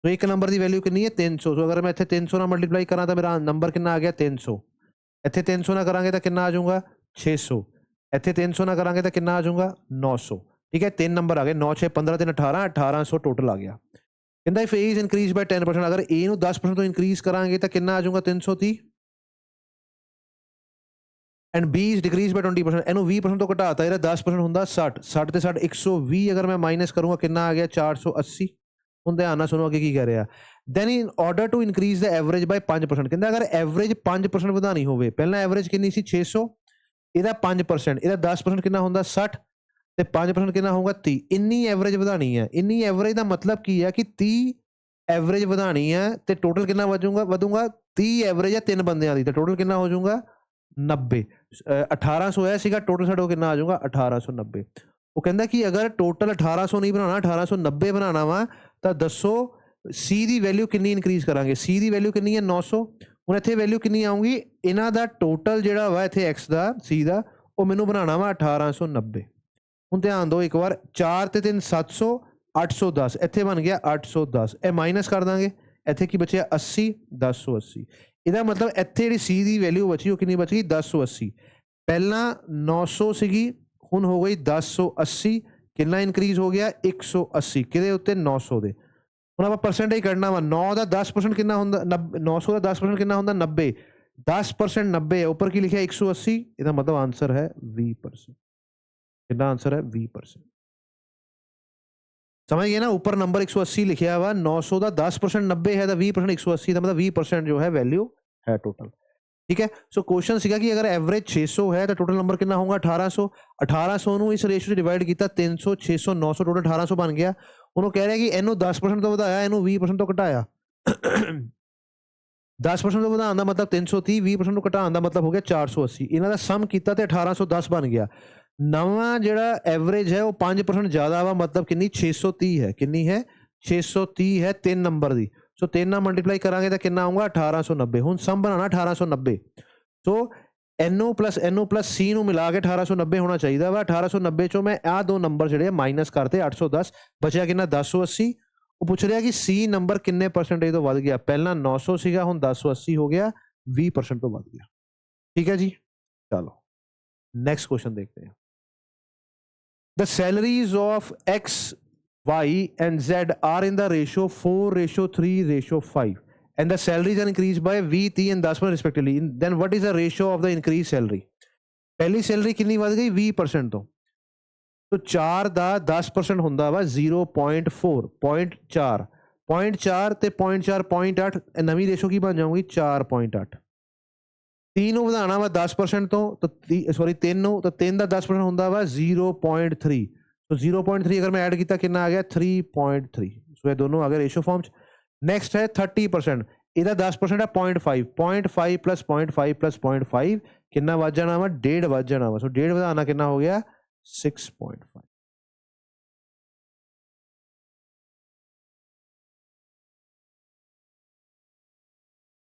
तो एक नंबर की वैल्यू कितनी है 300 सो अगर मैं इतने 300 ना मल्टीप्लाई करा तो मेरा नंबर कितना आ गया 300 इतने 300 ना करांगे तो कितना आ जाऊंगा 600 इतने 300 ना करांगे तो कितना आ जाऊंगा 900 ठीक है 3 नंबर आ गए 9 6 15 3 18 1800 टोटल आ गया कहता if A is increase by 10% अगर ए ਨੂੰ 10% ਤੋਂ इंक्रीज करांगे तो कितना आ जाऊंगा 330 and B is decrease by 20% ਇਹਨੂੰ 20% ਤੋਂ ਘਟਾਤਾ ਇਹਦਾ 10% ਹੁੰਦਾ 60 60 ਤੇ 60 120 अगर मैं माइनस करूंगा कितना आ गया 480 ਹੁਣ ਧਿਆਨ ਨਾਲ ਸੁਣੋ ਅੱਗੇ ਕੀ ਕਹਿ ਰਿਹਾ then in order to increase the average by 5% ਕਹਿੰਦਾ ਅਗਰ ਐਵਰੇਜ 5% ਵਧਾਣੀ ਹੋਵੇ ਪਹਿਲਾਂ ਐਵਰੇਜ ਕਿੰਨੀ ਸੀ 600 ਇਹਦਾ 5% ਇਹਦਾ 10% ਕਿੰਨਾ ਹੁੰਦਾ 60 ਤੇ 5% ਕਿੰਨਾ ਹੋਊਗਾ 30 ਇੰਨੀ ਐਵਰੇਜ ਵਧਾਣੀ ਹੈ ਇੰਨੀ ਐਵਰੇਜ ਦਾ ਮਤਲਬ ਕੀ ਹੈ ਕਿ 30 ਐਵਰੇਜ ਵਧਾਣੀ ਹੈ ਤੇ ਟੋਟਲ ਕਿੰਨਾ ਵਧੂਗਾ 30 ਐਵਰੇਜ ਹੈ 3 ਬੰਦਿਆਂ ਦੀ ਤੇ ਟੋਟਲ ਕਿੰਨਾ ਹੋ ਜਾਊਗਾ 90 1800 ਹੈ ਸੀਗਾ ਟੋਟਲ ਸਾਡਾ ਕਿੰਨਾ ਆ ਜਾਊਗਾ 1890 ਉਹ ਕਹਿੰਦਾ ਕਿ ਅਗਰ ਟੋਟਲ 1800 ਨਹੀਂ ਬਣਾਉਣਾ 1890 ਬਣਾਉਣਾ ਵਾ ਤਾਂ ਦੱਸੋ C ਦੀ ਵੈਲਿਊ ਕਿੰਨੀ ਇਨਕਰੀਜ਼ ਕਰਾਂਗੇ C ਦੀ ਵੈਲਿਊ ਕਿੰਨੀ ਹੈ 900 ਹੁਣ ਇੱਥੇ ਵੈਲਿਊ ਕਿੰਨੀ ਆਊਗੀ ਇਹਨਾਂ ਦਾ ਟੋਟਲ ਜਿਹੜਾ ਵਾ ਇੱਥੇ X ਦਾ C ਦਾ ਉਹ ਮੈਨੂੰ ਬਣਾਉਣਾ ਵਾ 1890 ਹੁਣ ਧਿਆਨ ਦਿਓ ਇੱਕ ਵਾਰ 4 ਤੇ 3 700 810 ਇੱਥੇ ਬਣ ਗਿਆ 810 ਇਹ ਮਾਈਨਸ ਕਰ ਦਾਂਗੇ ਇੱਥੇ ਕੀ ਬਚਿਆ 80 1080 ਇਹਦਾ ਮਤਲਬ ਇੱਥੇ ਜਿਹੜੀ C ਦੀ ਵੈਲਿਊ ਬਚੀ ਉਹ ਕਿੰਨੀ ਬਚੀ 1080 ਪਹਿਲਾਂ 900 ਸੀਗੀ ਹੁਣ ਹੋ ਗਈ 1080 ਕਿੰਨਾ ਇਨਕਰੀਜ਼ ਹੋ ਗਿਆ 180 ਕਿਹਦੇ ਉੱਤੇ 900 ਦੇ ਹੁਣ ਆਪਾਂ ਪਰਸੈਂਟੇਜ ਕੱਢਣਾ ਵਾ 9 ਦਾ 10% ਕਿੰਨਾ ਹੁੰਦਾ 900 ਦਾ 10% ਕਿੰਨਾ ਹੁੰਦਾ 90 10% 90 ਹੈ ਉੱਪਰ ਕੀ ਲਿਖਿਆ 180 ਇਹਦਾ ਮਤਲਬ ਆਨਸਰ ਹੈ 20% ਕਿੰਨਾ ਆਨਸਰ ਹੈ 20% समझ गए ना ऊपर नंबर 180 लिखा हुआ 900 का 10% 90 है तो 20% 180 का मतलब 20% जो है वैल्यू है टोटल ठीक है सो क्वेश्चन सीगा कि अगर एवरेज 600 है तो टोटल नंबर कितना होगा 1800 1800 ਨੂੰ ਇਸ ਰੇਸ਼ੋ 'ਚ ਡਿਵਾਈਡ ਕੀਤਾ 300 600 900 ਟੋਟਲ 1800 ਬਣ ਗਿਆ ਉਹਨੂੰ ਕਹਿ ਰਿਹਾ ਕਿ ਇਹਨੂੰ 10% ਤੋਂ ਵਧਾਇਆ ਇਹਨੂੰ 20% ਤੋਂ ਘਟਾਇਆ 10% ਤੋਂ ਵਧਾਉਣ ਦਾ ਮਤਲਬ 330 20% ਤੋਂ ਘਟਾਉਣ ਦਾ ਮਤਲਬ ਹੋ ਗਿਆ 480 ਇਹਨਾਂ ਦਾ ਸਮ ਕੀਤਾ ਤੇ 1810 ਬਣ ਗਿਆ ਨਵਾਂ ਜਿਹੜਾ ਐਵਰੇਜ ਹੈ ਉਹ 5% ਜ਼ਿਆਦਾ ਵਾ ਮਤਲਬ ਕਿੰਨੀ 630 ਹੈ ਕਿੰਨੀ ਹੈ 630 ਹੈ 3 ਨੰਬਰ ਦੀ ਸੋ 3 ਨਾਲ ਮਲਟੀਪਲਾਈ ਕਰਾਂਗੇ ਤਾਂ ਕਿੰਨਾ ਆਊਗਾ 1890 ਹੁਣ ਸਮ ਬਣਾਉਣਾ 1890 ਸੋ NO plus C ਨੂੰ ਮਿਲਾ ਕੇ 1890 ਹੋਣਾ ਚਾਹੀਦਾ ਵਾ 1890 ਚੋਂ ਮੈਂ ਆਹ ਦੋ ਨੰਬਰ ਜਿਹੜੇ ਮਾਈਨਸ ਕਰਤੇ 810 ਬਚਿਆ ਕਿੰਨਾ 1080 ਉਹ ਪੁੱਛ ਰਿਹਾ ਕਿ C ਨੰਬਰ ਕਿੰਨੇ ਪਰਸੈਂਟੇਜ ਤੋਂ ਵੱਧ ਗਿਆ ਪਹਿਲਾਂ 900 ਸੀਗਾ ਹੁਣ 1080 ਹੋ ਗਿਆ 20% ਤੋਂ ਵੱਧ ਗਿਆ ਠੀਕ ਹੈ ਜੀ ਚਲੋ नेक्स्ट क्वेश्चन देखते हैं the salaries of X Y and Z are in the ratio 4:3:5 and the salaries are increased by 20 30 and 10% respectively then what is the ratio of the increased salary पहली सैलरी कितनी बढ़ गई 20% तो 4 ਦਾ 10% ਹੁੰਦਾ ਵਾ 0.4 0.4 ਤੇ 0.4 0.8 ਨਵੀਂ ਰੇਸ਼ੋ ਕੀ ਬਣ ਜਾਊਗੀ 4.8 3 ਨੂੰ ਵਧਾਉਣਾ ਵਾ 10% ਤੋਂ ਸੌਰੀ 3 ਨੂੰ ਤਾਂ 3 ਦਾ 10% ਹੁੰਦਾ ਵਾ 0.3 ਸੋ 0.3 ਅਗਰ ਮੈਂ ਐਡ ਕੀਤਾ ਕਿੰਨਾ ਆ ਗਿਆ 3.3 ਸੋ ਇਹ ਦੋਨੋਂ ਆ ਗਏ ਰੇਸ਼ੋ ਫਾਰਮ 'ਚ ਨੈਕਸਟ ਹੈ 30% ਇਹਦਾ 10% ਹੈ 0.5 0.5 plus 0.5 plus 0.5 ਕਿੰਨਾ ਵੱਧ ਜਾਣਾ ਵਾ 1.5 ਵੱਧ ਜਾਣਾ ਵਾ ਸੋ 1.5 ਵਧਾਉਣਾ ਕਿੰਨਾ ਹੋ ਗਿਆ 6.5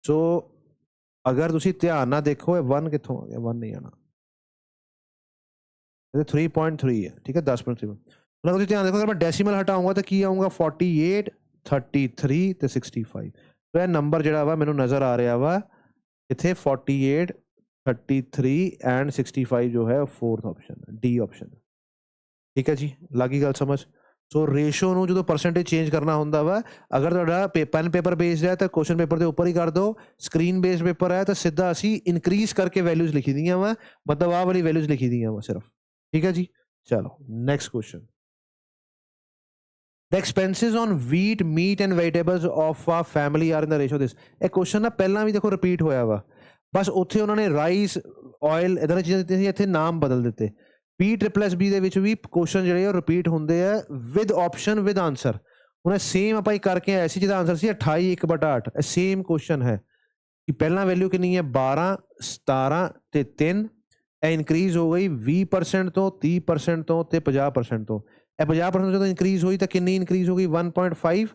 ਸੋ अगर तुसी ध्यान ना देखो 1 कितों आ गया 1 नहीं आना 3.3 है ठीक है 10.3 अगर तुसी ध्यान देखो अगर मैं डेसिमल हटाऊंगा तो की आऊंगा 48 33 ते 65 तो ਇਹ ਨੰਬਰ ਜਿਹੜਾ ਵਾ ਮੈਨੂੰ ਨਜ਼ਰ ਆ ਰਿਹਾ ਵਾ ਇੱਥੇ 48 33 ਐਂਡ 65 ਜੋ ਹੈ ਫੋਰਥ ਆਪਸ਼ਨ ਡੀ ਆਪਸ਼ਨ। ਠੀਕ ਹੈ ਜੀ, ਲੱਗੀ ਗੱਲ ਸਮਝ। ਸੋ ਰੇਸ਼ੋ ਨੂੰ ਜਦੋਂ ਪਰਸੈਂਟੇਜ ਚੇਂਜ ਕਰਨਾ ਹੁੰਦਾ ਵਾ, ਅਗਰ ਤੁਹਾਡਾ ਪੈਨ ਪੇਪਰ ਬੇਸਡ ਹੈ ਤਾਂ ਕੁਐਸਚਨ ਪੇਪਰ ਦੇ ਉੱਪਰ ਹੀ ਕਰ ਦਿਓ, ਸਕਰੀਨ ਬੇਸਡ ਪੇਪਰ ਹੈ ਤਾਂ ਸਿੱਧਾ ਅਸੀਂ ਇਨਕਰੀਜ਼ ਕਰਕੇ ਵੈਲਿਊਜ਼ ਲਿਖੀ ਦੀਆਂ ਵਾ, ਮਤਲਬ ਆਹ ਵਾਲੀ ਵੈਲਿਊਜ਼ ਲਿਖੀ ਦੀਆਂ ਵਾ ਸਿਰਫ। ਠੀਕ ਹੈ ਜੀ, ਚਲੋ next question. The expenses on wheat, meat and vegetables of a family are in the ratio this। ਇਹ ਕੁਐਸਚਨ ਨਾ ਪਹਿਲਾਂ ਵੀ ਦੇਖੋ ਰਿਪੀਟ ਹੋਇਆ ਵਾ, ਬਸ ਉੱਥੇ ਉਹਨਾਂ ਨੇ ਰਾਈਸ, ਆਇਲ ਇਦਾਂ ਦੀਆਂ ਚੀਜ਼ਾਂ ਦਿੱਤੀਆਂ ਸੀ, ਇੱਥੇ ਨਾਮ ਬਦਲ ਦਿੱਤੇ। P+B ਦੇ ਵਿੱਚ ਵੀ ਕੁਐਸਚਨ ਜਿਹੜੇ ਉਹ ਰਿਪੀਟ ਹੁੰਦੇ ਆ ਵਿਦ ਆਪਸ਼ਨ ਵਿਦ ਆਂਸਰ। ਹੁਣ ਇਹ ਸੇਮ ਆਪਾਂ ਹੀ ਕਰਕੇ ਆਏ ਸੀ, ਜਿਹਦਾ ਆਂਸਰ ਸੀ 28 1/8। ਇਹ ਸੇਮ ਕੁਐਸਚਨ ਹੈ ਕਿ ਪਹਿਲਾਂ ਵੈਲਿਊ ਕਿੰਨੀ ਹੈ 12 17 ਤੇ 3, ਇਹ ਇਨਕਰੀਜ਼ ਹੋ ਗਈ 20% ਤੋਂ 30% ਤੋਂ ਤੇ 50% ਤੋਂ। ਇਹ 50% ਜਦੋਂ ਇਨਕਰੀਜ਼ ਹੋਈ ਤਾਂ ਕਿੰਨੀ ਇਨਕਰੀਜ਼ ਹੋ ਗਈ 1.5,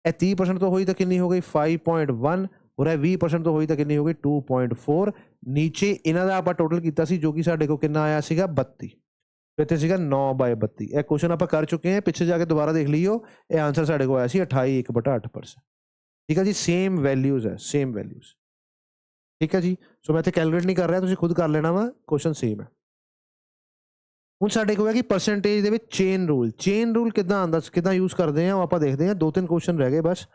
ਇਹ 30% ਤੋਂ ਹੋਈ ਤਾਂ ਕਿੰਨੀ ਹੋ ਗਈ 5.1, ਔਰ ਇਹ 20% ਤੋਂ ਹੋਈ ਤਾਂ ਕਿੰਨੀ ਹੋ ਗਈ 2.4। ਨੀਚੇ ਇਹਨਾਂ ਦਾ ਆਪਾਂ ਟੋਟਲ ਕੀਤਾ ਸੀ ਜੋ ਕਿ ਸਾਡੇ ਕੋਲ ਕਿੰਨਾ ਆਇਆ ਸੀਗਾ 32, ਇੱਥੇ ਸੀਗਾ 9/32। ਇਹ ਕੁਐਸਚਨ ਆਪਾਂ ਕਰ ਚੁੱਕੇ ਹਾਂ, ਪਿੱਛੇ ਜਾ ਕੇ ਦੁਬਾਰਾ ਦੇਖ ਲਈਓ। ਇਹ ਆਂਸਰ ਸਾਡੇ ਕੋਲ ਆਇਆ ਸੀ 28 1/8%। ਠੀਕ ਹੈ ਜੀ, ਸੇਮ ਵੈਲਿਊਜ਼ ਹੈ, ਸੇਮ ਵੈਲਿਊਜ਼। ਠੀਕ ਹੈ ਜੀ, ਸੋ ਮੈਂ ਇੱਥੇ ਕੈਲਕੂਲੇਟ ਨਹੀਂ ਕਰ ਰਿਹਾ, ਤੁਸੀਂ ਖੁਦ ਕਰ ਲੈਣਾ ਵਾ, ਕੁਐਸਚਨ ਸੇਮ ਹੈ। ਹੁਣ ਸਾਡੇ ਕੋਲ ਹੈ ਕਿ ਪਰਸੈਂਟੇਜ ਦੇ ਵਿੱਚ ਚੇਨ ਰੂਲ। ਚੇਨ ਰੂਲ ਕਿੱਦਾਂ ਆਉਂਦਾ, ਕਿੱਦਾਂ ਯੂਜ਼ ਕਰਦੇ ਆ, ਉਹ ਆਪਾਂ ਦੇਖਦੇ ਹਾਂ। 2-3 ਕੁਐਸਚਨ ਰਹਿ ਗਏ ਬਸ।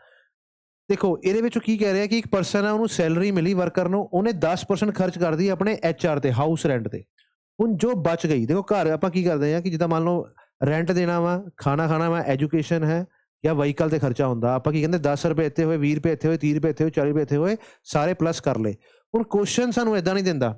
ਦੇਖੋ ਇਹਦੇ ਵਿੱਚੋਂ ਕੀ ਕਹਿ ਰਿਹਾ ਕਿ ਇੱਕ ਪਰਸਨ ਹੈ, ਉਹਨੂੰ ਸੈਲਰੀ ਮਿਲੀ ਵਰਕਰ ਨੂੰ, ਉਹਨੇ 10% ਖਰਚ ਕਰ ਦਿੱਤੀ ਆਪਣੇ HR ਤੇ, ਹਾਊਸ ਰੈਂਟ ਤੇ। ਹੁਣ ਜੋ ਬਚ ਗਈ, ਦੇਖੋ ਘਰ ਆਪਾਂ ਕੀ ਕਰਦੇ ਹਾਂ ਕਿ ਜਿੱਦਾਂ ਮੰਨ ਲਓ ਰੈਂਟ ਦੇਣਾ ਵਾ, ਖਾਣਾ ਖਾਣਾ ਵਾ, ਐਜੂਕੇਸ਼ਨ ਹੈ ਜਾਂ ਵਹੀਕਲ ਤੇ ਖਰਚਾ ਹੁੰਦਾ, ਆਪਾਂ ਕੀ ਕਹਿੰਦੇ 10 ਰੁਪਏ ਇੱਥੇ ਹੋਏ, 20 ਰੁਪਏ ਇੱਥੇ ਹੋਏ, 30 ਰੁਪਏ ਇੱਥੇ ਹੋਏ, 40 ਰੁਪਏ ਇੱਥੇ ਹੋਏ, ਸਾਰੇ ਪਲੱਸ ਕਰ ਲਏ। ਹੁਣ ਕੁਐਸਚਨ ਸਾਨੂੰ ਇਦਾਂ ਨਹੀਂ ਦਿੰਦਾ।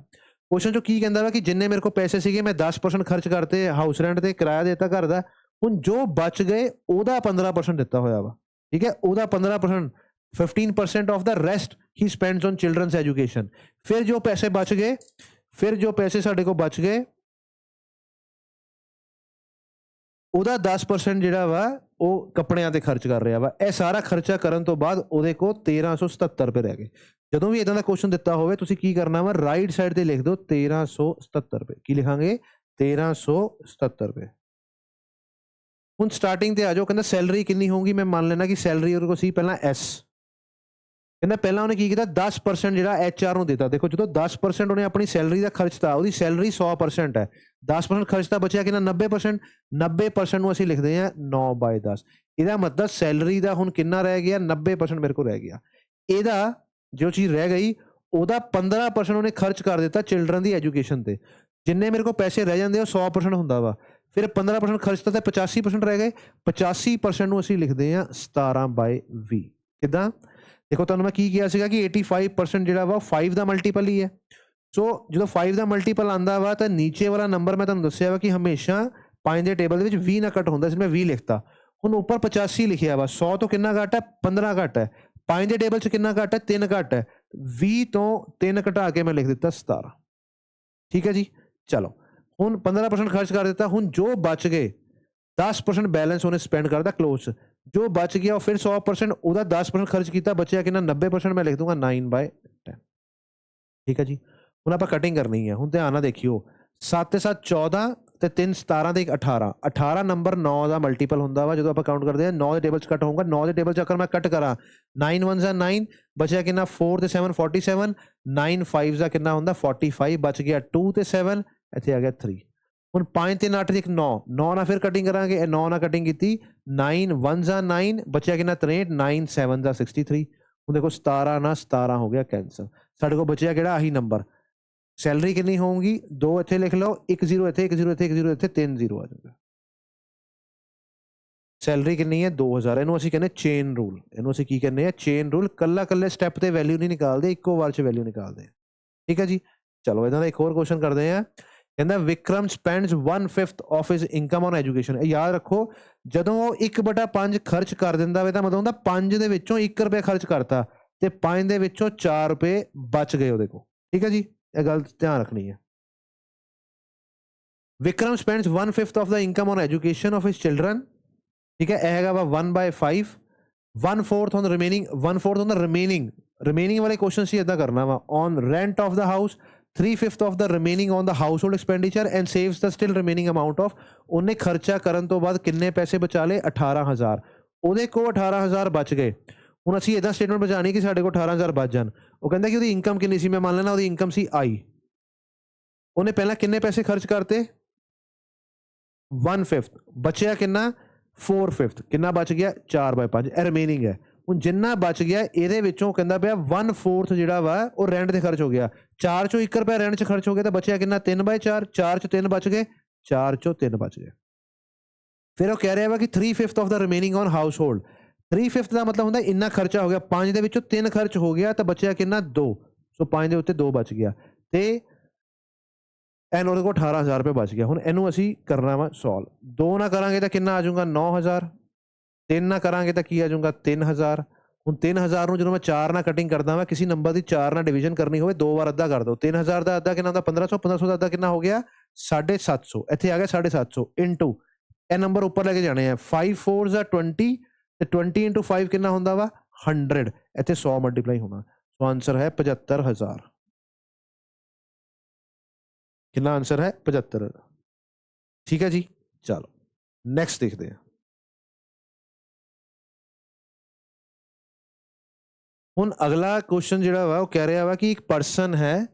ਕੁਐਸਚਨ 'ਚੋਂ ਕੀ ਕਹਿੰਦਾ ਵਾ ਕਿ ਜਿੰਨੇ ਮੇਰੇ ਕੋਲ ਪੈਸੇ ਸੀਗੇ ਮੈਂ 10% ਖਰਚ ਕਰਤੇ ਹਾਊਸ ਰੈਂਟ ਤੇ, ਕਿਰਾਇਆ ਦੇਤਾ ਘਰ ਦਾ। ਹੁਣ ਜੋ ਬਚ ਗਏ ਉਹਦਾ 15% ਦਿੱਤਾ ਹੋਇਆ ਵਾ। ਠੀਕ ਹੈ, ਉਹਦਾ 15%, 15% of the rest he spends on children's education. ਫਿਰ ਜੋ ਪੈਸੇ ਬਚ ਗਏ, ਫਿਰ ਜੋ ਪੈਸੇ ਸਾਡੇ ਕੋਲ ਬਚ ਗਏ ਉਹਦਾ 10% ਜਿਹੜਾ ਵਾ ਉਹ ਕੱਪੜਿਆਂ ਤੇ ਖਰਚ ਕਰ ਰਿਹਾ ਵਾ। ਇਹ ਸਾਰਾ ਖਰਚਾ ਕਰਨ ਤੋਂ ਬਾਅਦ ਉਹਦੇ ਕੋਲ 1377 ਰੁਪਏ ਰਹਿ ਗਏ। ਜਦੋਂ ਵੀ ਇਦਾਂ ਦਾ ਕੁਐਸਚਨ ਦਿੱਤਾ ਹੋਵੇ ਤੁਸੀਂ ਕੀ ਕਰਨਾ ਵਾ, ਰਾਈਟ ਸਾਈਡ ਤੇ ਲਿਖ ਦਿਓ 1377 ਰੁਪਏ। ਕੀ ਲਿਖਾਂਗੇ 1377 ਰੁਪਏ। ਹੁਣ ਸਟਾਰਟਿੰਗ ਤੇ ਆ ਜਾਓ, ਕਹਿੰਦਾ ਸੈਲਰੀ ਕਿੰਨੀ ਹੋਊਗੀ। ਮੈਂ ਮੰਨ ਲੈਣਾ ਕਿ ਸੈਲਰੀ ਉਹਦੇ ਕੋਲ ਸੀ ਪਹਿਲਾਂ S, ਕਹਿੰਦਾ ਪਹਿਲਾਂ ਉਹਨੇ ਕੀ ਕੀਤਾ 10% ਜਿਹੜਾ HR ਨੂੰ ਦਿੱਤਾ। ਦੇਖੋ ਜਦੋਂ 10% ਉਹਨੇ ਆਪਣੀ ਸੈਲਰੀ ਦਾ ਖਰਚਤਾ, ਉਹਦੀ ਸੈਲਰੀ 100% ਹੈ, 10% ਖਰਚਤਾ ਬਚਿਆ ਕਿੰਨਾ 90%। 90% ਨੂੰ ਅਸੀਂ ਲਿਖਦੇ ਹਾਂ 9/10। ਇਹਦਾ ਮਤਲਬ ਸੈਲਰੀ ਦਾ ਹੁਣ ਕਿੰਨਾ ਰਹਿ ਗਿਆ 90% ਮੇਰੇ ਕੋਲ ਰਹਿ ਗਿਆ। ਇਹਦਾ ਜੋ ਚੀਜ਼ ਰਹਿ ਗਈ ਉਹਦਾ 15% ਉਹਨੇ ਖਰਚ ਕਰ ਦਿੱਤਾ ਚਿਲਡਰਨ ਦੀ ਐਜੂਕੇਸ਼ਨ ਤੇ। ਜਿੰਨੇ ਮੇਰੇ ਕੋਲ ਪੈਸੇ ਰਹਿ ਜਾਂਦੇ ਉਹ 100% ਹੁੰਦਾ ਵਾ, ਫਿਰ 15% ਖਰਚਤਾ ਤੇ 85% ਰਹਿ ਗਏ। 85% ਨੂੰ ਅਸੀਂ ਲਿਖਦੇ ਹਾਂ 17/20। ਕਿੱਦਾਂ ਦੇਖੋ, ਤੁਹਾਨੂੰ ਮੈਂ ਕੀ ਕਿਹਾ ਸੀਗਾ ਕਿ 85% ਜਿਹੜਾ ਵਾ 5 ਦਾ ਮਲਟੀਪਲ ਹੀ ਹੈ। ਸੋ ਜਦੋਂ 5 ਦਾ ਮਲਟੀਪਲ ਆਉਂਦਾ ਵਾ ਤਾਂ ਨੀਚੇ ਵਾਲਾ ਨੰਬਰ ਮੈਂ ਤੁਹਾਨੂੰ ਦੱਸਿਆ ਵਾ ਕਿ ਹਮੇਸ਼ਾ 5 ਦੇ ਟੇਬਲ ਦੇ ਵਿੱਚ 20 ਨਾ ਘੱਟ ਹੁੰਦਾ, ਇਸ ਮੈਂ 20 ਲਿਖਤਾ। ਹੁਣ ਉੱਪਰ 85 ਲਿਖਿਆ ਵਾ, 100 ਤੋਂ ਕਿੰਨਾ ਘੱਟ ਹੈ 15 ਘੱਟ ਹੈ। 5 ਦੇ ਟੇਬਲ 'ਚ ਕਿੰਨਾ ਘੱਟ ਹੈ 3 ਘੱਟ ਹੈ, 20 ਤੋਂ 3 ਘਟਾ ਕੇ ਮੈਂ ਲਿਖ ਦਿੱਤਾ 17। ਠੀਕ ਹੈ ਜੀ, ਚਲੋ ਹੁਣ 15% ਖਰਚ ਕਰ ਦਿੱਤਾ। ਹੁਣ ਜੋ ਬਚ ਗਏ 10% ਬੈਲੈਂਸ ਉਹਨੇ ਸਪੈਂਡ ਕਰਦਾ ਕਲੋਜ਼। ਜੋ ਬਚ ਗਿਆ ਉਹ ਫਿਰ 100%, ਉਹਦਾ 10% ਖਰਚ ਕੀਤਾ, ਬਚਿਆ ਕਿੰਨਾ 90%। ਮੈਂ ਲਿਖ ਦੂੰਗਾ 9/10। ਠੀਕ ਹੈ ਜੀ, ਹੁਣ ਆਪਾਂ ਕਟਿੰਗ ਕਰਨੀ ਹੈ। ਹੁਣ ਧਿਆਨ ਨਾਲ ਦੇਖਿਓ, 7 ਤੇ 7 14 ਤੇ 3 17 ਤੇ 1 18। 18 ਨੰਬਰ 9 ਦਾ ਮਲਟੀਪਲ ਹੁੰਦਾ ਵਾ ਜਦੋਂ ਆਪਾਂ ਕਾਊਂਟ ਕਰਦੇ ਹਾਂ। 9 ਦੇ ਟੇਬਲ 'ਚ ਕੱਟ ਹੋਊਗਾ। 9 ਦੇ ਟੇਬਲ 'ਚ ਅਗਰ ਮੈਂ ਕੱਟ ਕਰਾਂ 9 1 ਜਾਂ 9, ਬਚਿਆ ਕਿੰਨਾ 4 ਤੇ 7 47, 9 5 ਦਾ ਕਿੰਨਾ ਹੁੰਦਾ 45, ਬਚ ਗਿਆ 2 ਤੇ 7, ਇੱਥੇ ਆ ਗਿਆ 3। ਹੁਣ 5 3 8 1 9, 9 ਨਾਲ ਫਿਰ ਕਟਿੰਗ ਕਰਾਂਗੇ। ਇਹ 9 ਨਾਲ ਕਟਿੰਗ ਕੀਤੀ, 9 1 ਜਾਂ 9, ਬਚਿਆ ਕਿੰਨਾ 63, 9 7 ਦਾ 63। ਹੁਣ ਦੇਖੋ 17 ਨਾਲ 17 ਹੋ ਗਿਆ ਕੈਂਸਲ। ਸਾਡੇ ਕੋਲ ਬਚਿਆ ਕਿਹੜਾ ਆਹੀ ਨੰਬਰ। ਸੈਲਰੀ ਕਿੰਨੀ ਹੋਊਗੀ 2 ਇੱਥੇ ਲਿਖ ਲਓ, 1 0 ਇੱਥੇ, 1 0 ਇੱਥੇ, 1 0 ਇੱਥੇ, 3 0 ਆ ਜਾਊਗਾ। ਸੈਲਰੀ ਕਿੰਨੀ ਹੈ 2000। ਇਹਨੂੰ ਅਸੀਂ ਕਹਿੰਦੇ ਚੇਨ ਰੂਲ। ਇਹਨੂੰ ਅਸੀਂ ਕੀ ਕਹਿੰਦੇ ਆ ਚੇਨ ਰੂਲ। ਕੱਲੇ ਸਟੈਪ ਤੇ ਵੈਲਿਊ ਨਹੀਂ ਨਿਕਾਲਦੇ, ਇੱਕੋ ਵਾਰ 'ਚ ਵੈਲਿਊ ਨਿਕਾਲਦੇ ਆ। ਠੀਕ ਹੈ ਜੀ, ਚਲੋ ਇਹਨਾਂ ਦਾ ਇੱਕ ਹੋਰ ਕੁਐਸਚਨ ਕਰਦੇ ਆ। ਕਹਿੰਦਾ Vikram spends 1/5 of his income on education. ਇਹ ਯਾਦ ਰੱਖੋ, ਜਦੋਂ ਉਹ 1/5 ਖਰਚ ਕਰ ਦਿੰਦਾ ਵੇ ਤਾਂ ਮਤਲਬ ਹੁੰਦਾ 5 ਦੇ ਵਿੱਚੋਂ 1 ਰੁਪਏ ਖਰਚ ਕਰਤਾ ਤੇ 5 ਦੇ ਵਿੱਚੋਂ 4 ਰੁਪਏ ਬਚ ਗਏ ਉਹਦੇ ਕੋਲ। ਠੀਕ ਹੈ ਜੀ, ਇਹ ਗੱਲ ਧਿਆਨ ਰੱਖਣੀ ਹੈ। Vikram spends 1/5 of the income on education of his children. ਠੀਕ ਹੈ, ਇਹ ਹੈਗਾ ਵਾ 1/5, 1/4 on remaining, 1/4 on the remaining ਵਾਲੇ ਕੁਐਸਚਨ ਸੀ ਇਦਾਂ ਕਰਨਾ ਵਾ। On rent of the house 3/5 of the remaining on the household expenditure and saves the still remaining amount of. ਉਹਨੇ ਖਰਚਾ ਕਰਨ ਤੋਂ ਬਾਅਦ ਕਿੰਨੇ ਪੈਸੇ ਬਚਾ ਲਏ 18000। ਉਹਦੇ ਕੋਲ 18000 ਬਚ ਗਏ। ਹੁਣ ਅਸੀਂ ਇਦਾਂ ਸਟੇਟਮੈਂਟ ਬਚਾਣੀ ਕਿ ਸਾਡੇ ਕੋਲ 18000 ਬਚ ਜਾਣ। ਉਹ ਕਹਿੰਦਾ ਕਿ ਉਹਦੀ ਇਨਕਮ ਕਿੰਨੀ ਸੀ, ਮੈਂ ਮੰਨ ਲੈਣਾ ਉਹਦੀ ਇਨਕਮ ਸੀ ਆਈ, ਉਹਨੇ ਪਹਿਲਾਂ ਕਿੰਨੇ ਪੈਸੇ ਖਰਚ ਕਰਤੇ 1/5, ਬਚਿਆ ਕਿੰਨਾ 4/5, ਕਿੰਨਾ ਬਚ ਗਿਆ 4/5, ਇਹ ਰਿਮੇਨਿੰਗ ਹੈ। ਹੁਣ ਜਿੰਨਾ ਬਚ ਗਿਆ ਇਹਦੇ ਵਿੱਚੋਂ ਕਹਿੰਦਾ ਪਿਆ 1/4 ਜਿਹੜਾ ਵਾ ਉਹ ਰੈਂਟ ਤੇ ਖਰਚ ਹੋ ਗਿਆ, 4 ਚੋਂ 1 ਰੁਪਇਆ ਰੈਂਟ 'ਚ ਖਰਚ ਹੋ ਗਿਆ ਤਾਂ ਬਚਿਆ ਕਿੰਨਾ 3/4, 4 'ਚ 3 ਬਚ ਗਏ, 4 ਚੋਂ 3 ਬਚ ਗਏ। ਫਿਰ ਉਹ ਕਹਿ ਰਿਹਾ ਵਾ ਕਿ 3/5 of the remaining on house hold, 3/5 ਦਾ ਮਤਲਬ ਹੁੰਦਾ ਇੰਨਾ ਖਰਚਾ ਹੋ ਗਿਆ, 5 ਦੇ ਵਿੱਚੋਂ 3 ਖਰਚ ਹੋ ਗਿਆ ਤਾਂ ਬਚਿਆ ਕਿੰਨਾ 2, ਸੋ 5 ਦੇ ਉੱਤੇ 2 ਬਚ ਗਿਆ ਤੇ ਐਨ ਉਹਦੇ ਕੋਲ 18000 ਰੁਪਏ ਬਚ ਗਿਆ। ਹੁਣ ਇਹਨੂੰ ਅਸੀਂ ਕਰਨਾ ਵਾ ਸੋਲਵ, 2 ਨਾ ਕਰਾਂਗੇ ਤਾਂ ਕਿੰਨਾ ਆ ਜਾਊਗਾ 9000, 3 ਨਾ ਕਰਾਂਗੇ ਤਾਂ ਕੀ ਆ ਜਾਊਗਾ 3000। ਹੁਣ 3000 ਨੂੰ ਜਦੋਂ ਮੈਂ 4 ਨਾਲ ਕਟਿੰਗ ਕਰਦਾ ਵਾ, ਕਿਸੇ ਨੰਬਰ ਦੀ 4 ਨਾਲ ਡਿਵੀਜ਼ਨ ਕਰਨੀ ਹੋਵੇ 2 ਵਾਰ ਅੱਧਾ ਕਰ ਦਿਓ, 3000 ਦਾ ਅੱਧਾ ਕਿੰਨਾ ਹੁੰਦਾ 1500, 1500 ਦਾ ਅੱਧਾ ਕਿੰਨਾ ਹੋ ਗਿਆ 750, ਇੱਥੇ ਆ ਗਿਆ 750 ਇਨਟੂ ਇਹ ਨੰਬਰ ਉੱਪਰ ਲੈ ਕੇ ਜਾਣੇ ਆ 5 4s ਆ 20 ਤੇ 20 into 5 ਕਿੰਨਾ ਹੁੰਦਾ ਵਾ 100, ਇੱਥੇ 100 ਮਲਟੀਪਲਾਈ ਹੋਣਾ, ਸੋ ਆਨਸਰ ਹੈ 75000। ਕਿੰਨਾ ਆਨਸਰ ਹੈ 75। ਠੀਕ ਹੈ ਜੀ, ਚਲੋ ਨੈਕਸਟ ਦੇਖਦੇ ਹਾਂ। ਹੁਣ ਅਗਲਾ ਕੁਐਸਚਨ ਜਿਹੜਾ ਵਾ ਉਹ ਕਹਿ ਰਿਹਾ ਵਾ ਕਿ ਇੱਕ ਪਰਸਨ ਹੈ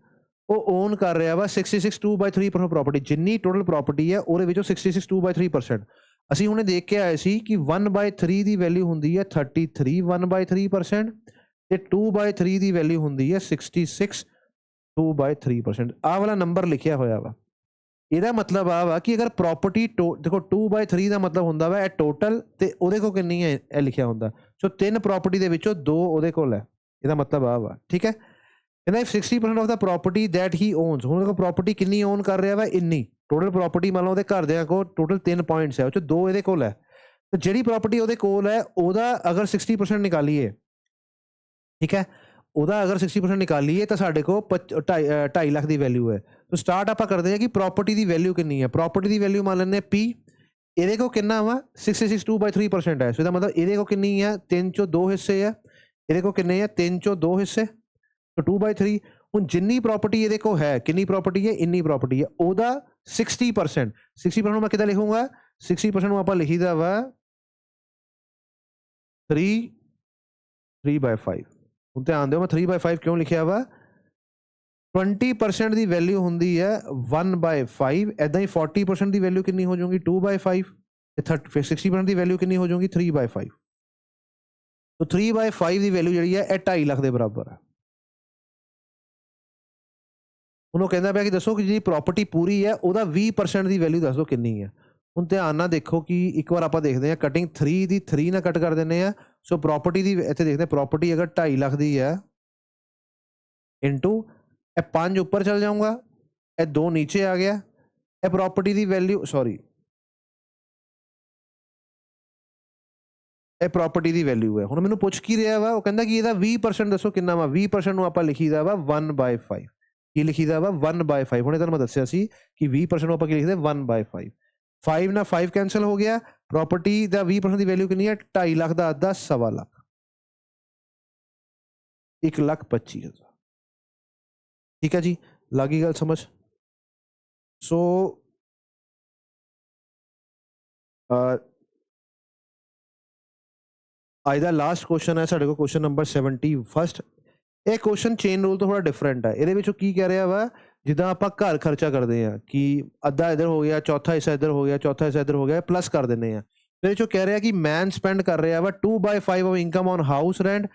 ਉਹ ਓਨ ਕਰ ਰਿਹਾ ਵਾ 66/2/3% ਪ੍ਰੋਪਰਟੀ, ਜਿੰਨੀ ਟੋਟਲ ਪ੍ਰੋਪਰਟੀ ਹੈ ਉਹਦੇ ਵਿੱਚੋਂ 66/2/3%। ਅਸੀਂ ਹੁਣੇ ਦੇਖ ਕੇ ਆਏ ਸੀ ਕਿ 1/3 ਦੀ ਵੈਲਿਊ ਹੁੰਦੀ ਹੈ 33 1/3% ਤੇ 2/3 ਦੀ ਵੈਲਿਊ ਹੁੰਦੀ ਹੈ 66 2/3%। ਆਹ ਵਾਲਾ ਨੰਬਰ ਲਿਖਿਆ ਹੋਇਆ ਵਾ, ਇਹਦਾ ਮਤਲਬ ਆ ਵਾ ਕਿ ਅਗਰ ਪ੍ਰੋਪਰਟੀ ਦੇਖੋ 2/3 ਦਾ ਮਤਲਬ ਹੁੰਦਾ ਵਾ ਇਹ ਟੋਟਲ ਤੇ ਉਹਦੇ ਕੋਲ ਕਿੰਨੀ ਹੈ ਇਹ ਲਿਖਿਆ ਹੁੰਦਾ, ਸੋ 3 ਪ੍ਰੋਪਰਟੀ ਦੇ ਵਿੱਚੋਂ 2 ਉਹਦੇ ਕੋਲ ਹੈ, ਇਹਦਾ ਮਤਲਬ ਆ ਵਾ। ਠੀਕ ਹੈ, ਕਹਿੰਦਾ 60% of the property that he onus, ਹੁਣ ਦੇਖੋ ਪ੍ਰੋਪਰਟੀ ਕਿੰਨੀ ਓਨ ਕਰ ਰਿਹਾ ਵਾ ਇੰਨੀ, ਟੋਟਲ ਪ੍ਰੋਪਰਟੀ ਮੰਨ ਲਓ ਉਹਦੇ ਘਰਦਿਆਂ ਕੋਲ ਟੋਟਲ 3 ਪੁਆਇੰਟਸ ਹੈ, ਉਹ 'ਚ 2 ਇਹਦੇ ਕੋਲ ਹੈ, ਤੇ ਜਿਹੜੀ ਪ੍ਰੋਪਰਟੀ ਉਹਦੇ ਕੋਲ ਹੈ ਉਹਦਾ ਅਗਰ 60% ਨਿਕਾਲੀਏ, ਠੀਕ ਹੈ, ਉਹਦਾ ਅਗਰ 60% ਨਿਕਾਲੀਏ ਤਾਂ ਸਾਡੇ ਕੋਲ 2.5 ਲੱਖ ਦੀ ਵੈਲਿਊ ਹੈ। ਸੋ ਸਟਾਰਟ ਆਪਾਂ ਕਰਦੇ ਹਾਂ ਕਿ ਪ੍ਰੋਪਰਟੀ ਦੀ ਵੈਲਿਊ ਕਿੰਨੀ ਹੈ, ਪ੍ਰੋਪਰਟੀ ਦੀ ਵੈਲਿਊ ਮੰਨ ਲੈਂਦੇ P, ਇਹਦੇ ਕੋਲ ਕਿੰਨਾ ਵਾ 66/2/3% ਹੈ, ਸੋ ਇਹਦਾ ਮਤਲਬ ਇਹਦੇ ਕੋਲ ਕਿੰਨੀ ਹੈ 3 ਚੋਂ 2 ਹਿੱਸੇ ਹੈ, ਇਹਦੇ ਕੋਲ ਕਿੰਨੇ ਹੈ 3 ਚੋਂ 2 ਹਿੱਸੇ, ਸੋ 2/3। ਹੁਣ ਜਿੰਨੀ ਪ੍ਰੋਪਰਟੀ ਇਹਦੇ ਕੋਲ ਹੈ, ਕਿੰਨੀ ਪ੍ਰੋਪਰਟੀ ਹੈ ਇੰਨੀ ਪ੍ਰੋਪਰਟੀ ਹੈ, ਉਹਦਾ 60% ਨੂੰ ਮੈਂ ਕਿੱਦਾਂ ਲਿਖੂੰਗਾ 60% ਨੂੰ ਆਪਾਂ ਲਿਖੀਦਾ ਵਾ 3/5। ਹੁਣ ਧਿਆਨ ਦਿਓ ਮੈਂ 3/5 ਕਿਉਂ ਲਿਖਿਆ ਵਾ, 20% ਦੀ ਵੈਲਿਊ ਹੁੰਦੀ ਹੈ 1/5, ਐਦਾਂ ਹੀ 40% ਦੀ ਵੈਲਿਊ ਕਿੰਨੀ ਹੋ ਜਾਊਗੀ 2/5 ਤੇ 60% ਦੀ ਵੈਲਿਊ ਕਿੰਨੀ ਹੋ ਜਾਊਗੀ 3/5। ਸੋ 3/5 ਦੀ ਵੈਲਿਊ ਜਿਹੜੀ ਹੈ ਇਹ 2.5 ਲੱਖ ਦੇ ਬਰਾਬਰ ਹੈ। ਉਹਨੂੰ ਕਹਿੰਦਾ ਪਿਆ ਕਿ ਦੱਸੋ ਕਿ ਜਿਹੜੀ ਪ੍ਰੋਪਰਟੀ ਪੂਰੀ ਹੈ ਉਹਦਾ 20% ਦੀ ਵੈਲਿਊ ਦੱਸ ਦਿਓ ਕਿੰਨੀ ਹੈ। ਹੁਣ ਧਿਆਨ ਨਾਲ ਦੇਖੋ ਕਿ ਇੱਕ ਵਾਰ ਆਪਾਂ ਦੇਖਦੇ ਹਾਂ ਕਟਿੰਗ 3 ਦੀ 3 ਨਾਲ ਕੱਟ ਕਰ ਦਿੰਦੇ ਆ, ਸੋ ਪ੍ਰੋਪਰਟੀ ਦੀ ਇੱਥੇ ਦੇਖਦੇ ਪ੍ਰੋਪਰਟੀ ਅਗਰ 2.5 ਲੱਖ ਦੀ ਹੈ ਇਨਟੂ ਇਹ 5 ਉੱਪਰ ਚਲ ਜਾਊਗਾ, ਇਹ 2 ਨੀਚੇ ਆ ਗਿਆ, ਇਹ ਪ੍ਰੋਪਰਟੀ ਦੀ ਵੈਲਿਊ ਸੌਰੀ ਇਹ ਪ੍ਰੋਪਰਟੀ ਦੀ ਵੈਲਿਊ ਹੈ। ਹੁਣ ਮੈਨੂੰ ਪੁੱਛ ਕੀ ਰਿਹਾ ਵਾ, ਉਹ ਕਹਿੰਦਾ ਕਿ ਇਹਦਾ 20% ਦੱਸੋ ਕਿੰਨਾ ਵਾ, 20% ਨੂੰ ਆਪਾਂ ਲਿਖੀਦਾ ਵਾ 1/5, ਕੀ ਲਿਖੀਦਾ ਵਾ 1/5। ਹੁਣੇ ਤੁਹਾਨੂੰ ਮੈਂ ਦੱਸਿਆ ਸੀ ਕਿ 20% ਨੂੰ ਆਪਾਂ ਕੀ ਲਿਖਦੇ 1/5, 5 ਨਾਲ 5 ਕੈਂਸਲ ਹੋ ਗਿਆ, ਪ੍ਰੋਪਰਟੀ ਦਾ 20% ਦੀ ਵੈਲਿਊ ਕਿੰਨੀ ਹੈ 2.5 ਲੱਖ ਦਾ ਅੱਧਾ 1.25 ਲੱਖ, 1,25,000। ਠੀਕ ਹੈ ਜੀ, ਲੱਗੀ ਗੱਲ ਸਮਝ। ਸੋ ਅੱਜ ਦਾ ਲਾਸਟ ਕੁਐਸਚਨ ਹੈ ਸਾਡੇ ਕੋਲ, ਕੁਐਸਚਨ ਨੰਬਰ 71। ਇਹ ਕੁਐਸਚਨ ਚੇਨ ਰੂਲ ਤੋਂ ਥੋੜਾ ਡਿਫਰੈਂਟ ਹੈ। ਇਹਦੇ ਵਿੱਚੋਂ ਕੀ ਕਹਿ ਰਿਹਾ ਵਾ, ਜਿੱਦਾਂ ਆਪਾਂ ਘਰ ਖਰਚਾ ਕਰਦੇ ਹਾਂ ਕਿ ਅੱਧਾ ਇੱਧਰ ਹੋ ਗਿਆ, ਚੌਥਾ ਹਿੱਸਾ ਇੱਧਰ ਹੋ ਗਿਆ, ਚੌਥਾ ਹਿੱਸਾ ਇੱਧਰ ਹੋ ਗਿਆ, ਪਲੱਸ ਕਰ ਦਿੰਦੇ ਹਾਂ। ਇਹਦੇ ਵਿੱਚੋਂ ਕਹਿ ਰਿਹਾ ਕਿ ਮੈਨ ਸਪੈਂਡ ਕਰ ਰਿਹਾ ਵਾ 2/5 of income on house rent,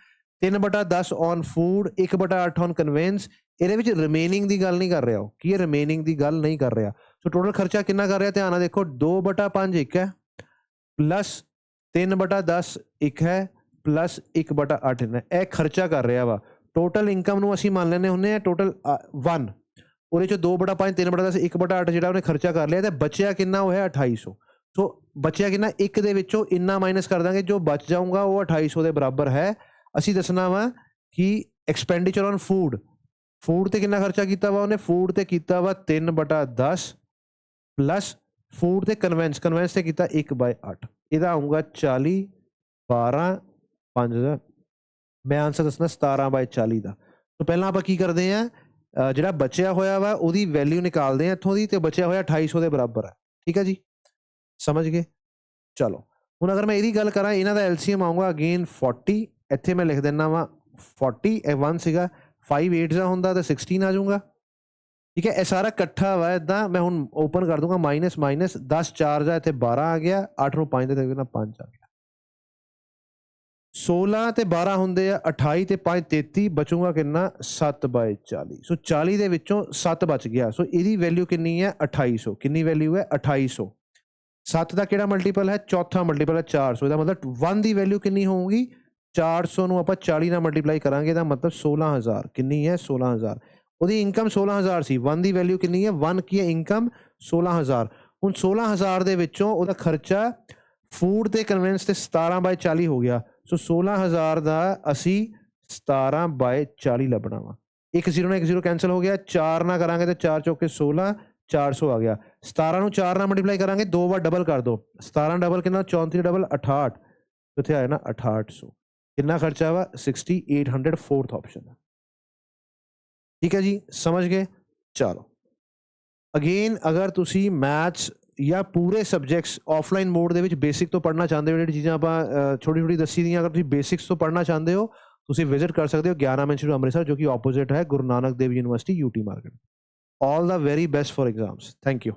3/10 on food, 1/8 on conveyance. ਇਹਦੇ ਵਿੱਚ ਰਿਮੇਨਿੰਗ ਦੀ ਗੱਲ ਨਹੀਂ ਕਰ ਰਿਹਾ, ਉਹ ਕੀ ਹੈ ਰਿਮੇਨਿੰਗ ਦੀ ਗੱਲ ਨਹੀਂ ਕਰ ਰਿਹਾ। ਸੋ ਟੋਟਲ ਖਰਚਾ ਕਿੰਨਾ ਕਰ ਰਿਹਾ, ਧਿਆਨ ਨਾਲ ਦੇਖੋ 2/5 ਇੱਕ ਹੈ, ਪਲੱਸ 3/10 ਇੱਕ ਹੈ, ਪਲੱਸ 1/8 ਹੈ, ਇਹ ਖਰਚਾ ਕਰ ਰਿਹਾ ਵਾ। ਟੋਟਲ ਇਨਕਮ ਨੂੰ ਅਸੀਂ ਮੰਨ ਲੈਂਦੇ ਹੁੰਦੇ ਆ ਟੋਟਲ 1, ਉਹਦੇ ਚੋਂ 2/5 3/10 1/8 ਜਿਹੜਾ ਉਹਨੇ ਖਰਚਾ ਕਰ ਲਿਆ, ਤੇ ਬਚਿਆ ਕਿੰਨਾ ਉਹ ਹੈ 2800। ਸੋ ਬਚਿਆ ਕਿੰਨਾ, ਇੱਕ ਦੇ ਵਿੱਚੋਂ ਇੰਨਾ ਮਾਈਨਸ ਕਰ ਦਾਂਗੇ, ਜੋ ਬਚ ਜਾਊਗਾ ਉਹ 2800 ਦੇ ਬਰਾਬਰ ਹੈ। ਅਸੀਂ ਦੱਸਣਾ ਵਾ ਕਿ ਐਕਸਪੈਂਡੀਚਰ ਔਨ ਫੂਡ, ਫੂਡ ਤੇ ਕਿੰਨਾ ਖਰਚਾ ਕੀਤਾ ਵਾ ਉਹਨੇ, ਫੂਡ ਤੇ ਕੀਤਾ ਵਾ 3/10 ਪਲੱਸ ਫੂਡ ਤੇ ਕਨਵੈਂਸ ਤੇ ਕੀਤਾ 1/8, ਇਹਦਾ ਆਊਗਾ 40 12 5, ਮੈਂ ਆਨਸਰ ਦੱਸਣਾ 17/40 ਦਾ। ਤੋਂ ਪਹਿਲਾਂ ਆਪਾਂ ਕੀ ਕਰਦੇ ਹਾਂ, ਜਿਹੜਾ ਬਚਿਆ ਹੋਇਆ ਵਾ ਉਹਦੀ ਵੈਲਿਊ ਨਿਕਾਲਦੇ ਹਾਂ ਇੱਥੋਂ ਦੀ, ਤੇ ਬਚਿਆ ਹੋਇਆ 2800 ਦੇ ਬਰਾਬਰ ਹੈ। ਠੀਕ ਹੈ ਜੀ, ਸਮਝ ਗਏ। ਚਲੋ ਹੁਣ ਅਗਰ ਮੈਂ ਇਹਦੀ ਗੱਲ ਕਰਾਂ, ਇਹਨਾਂ ਦਾ LCM ਆਊਗਾ ਅਗੇਨ 40 ਇੱਥੇ ਮੈਂ ਲਿਖ ਦਿੰਦਾ ਵਾ 40 ਇਹ 1 ਸੀਗਾ 5 8 ਦਾ ਹੁੰਦਾ ਤਾਂ 16 ਆ ਜਾਊਗਾ ਠੀਕ ਹੈ। ਇਹ ਸਾਰਾ ਇਕੱਠਾ ਵਾ ਇੱਦਾਂ ਮੈਂ ਹੁਣ ਓਪਨ ਕਰ ਦੂੰਗਾ ਮਾਈਨਸ 10 4 ਦਾ ਇੱਥੇ 12 ਆ ਗਿਆ 8 ਨੂੰ 5 ਦੇ ਦੇਣਾ 5 ਆ ਗਿਆ 16 ਤੇ 12 ਹੁੰਦੇ ਆ 28 ਤੇ 5 33 ਬਚੂਗਾ ਕਿੰਨਾ 7/40 ਸੋ 40 ਦੇ ਵਿੱਚੋਂ 7 ਬਚ ਗਿਆ ਸੋ ਇਹਦੀ ਵੈਲਿਊ ਕਿੰਨੀ ਹੈ 2800 ਕਿੰਨੀ ਵੈਲਿਊ ਹੈ 2800 7 ਦਾ ਕਿਹੜਾ ਮਲਟੀਪਲ ਹੈ ਚੌਥਾ ਮਲਟੀਪਲ ਹੈ 400 ਇਹਦਾ ਮਤਲਬ 1 ਦੀ ਵੈਲਿਊ ਕਿੰਨੀ ਹੋਊਗੀ 400 ਨੂੰ ਆਪਾਂ 40 ਨਾਲ ਮਲਟੀਪਲਾਈ ਕਰਾਂਗੇ ਇਹਦਾ ਮਤਲਬ 16000 ਕਿੰਨੀ ਹੈ 16000 ਉਹਦੀ ਇਨਕਮ 16000 ਸੀ 1 ਦੀ ਵੈਲਿਊ ਕਿੰਨੀ ਹੈ 1 ਕੀ ਹੈ ਇਨਕਮ 16000 ਹੁਣ 16000 ਦੇ ਵਿੱਚੋਂ ਉਹਦਾ ਖਰਚਾ ਫੂਡ ਤੇ ਕਨਵੈਂਸ ਤੇ 17/40 ਹੋ ਗਿਆ ਸੋ 16000 ਦਾ ਅਸੀਂ 17/40 ਲੱਭਣਾ ਵਾ ਇੱਕ 0 ਨਾਲ ਇੱਕ 0 ਕੈਂਸਲ ਹੋ ਗਿਆ 4 ਨਾਲ ਕਰਾਂਗੇ ਤਾਂ 4 ਚੌਕੇ 16 400 ਆ ਗਿਆ 17 ਨੂੰ 4 ਨਾਲ ਮਲਟੀਪਲਾਈ ਕਰਾਂਗੇ 2 ਵਾਰ ਡਬਲ ਕਰ ਦੋ 17 ਡਬਲ ਕਿੰਨਾ 34 ਡਬਲ 68 ਉੱਥੇ ਆਇਆ ਨਾ 6800 ਕਿੰਨਾ ਖਰਚਾ ਵਾ 6800 4th ਆਪਸ਼ਨ ਠੀਕ ਹੈ ਜੀ ਸਮਝ ਗਏ ਚਲੋ ਅਗੇਨ ਅਗਰ ਤੁਸੀਂ ਮੈਥਸ ਜਾਂ ਪੂਰੇ ਸਬਜੈਕਟਸ ਆਫਲਾਈਨ ਮੋਡ ਦੇ ਵਿੱਚ ਬੇਸਿਕ ਤੋਂ ਪੜ੍ਹਨਾ ਚਾਹੁੰਦੇ ਹੋ ਜਿਹੜੀ ਚੀਜ਼ਾਂ ਆਪਾਂ ਛੋਟੀ ਛੋਟੀ ਦੱਸੀ ਦੀਆਂ ਅਗਰ ਤੁਸੀਂ ਬੇਸਿਕਸ ਤੋਂ ਪੜ੍ਹਨਾ ਚਾਹੁੰਦੇ ਹੋ ਤੁਸੀਂ ਵਿਜ਼ਿਟ ਕਰ ਸਕਦੇ ਹੋ ਗਿਆਨਾਮ ਇੰਸਟੀਚਿਊਟ ਅੰਮ੍ਰਿਤਸਰ ਜੋ ਕਿ ਆਪੋਜ਼ਿਟ ਹੈ Guru Nanak Dev university UT market all the very best for exams thank you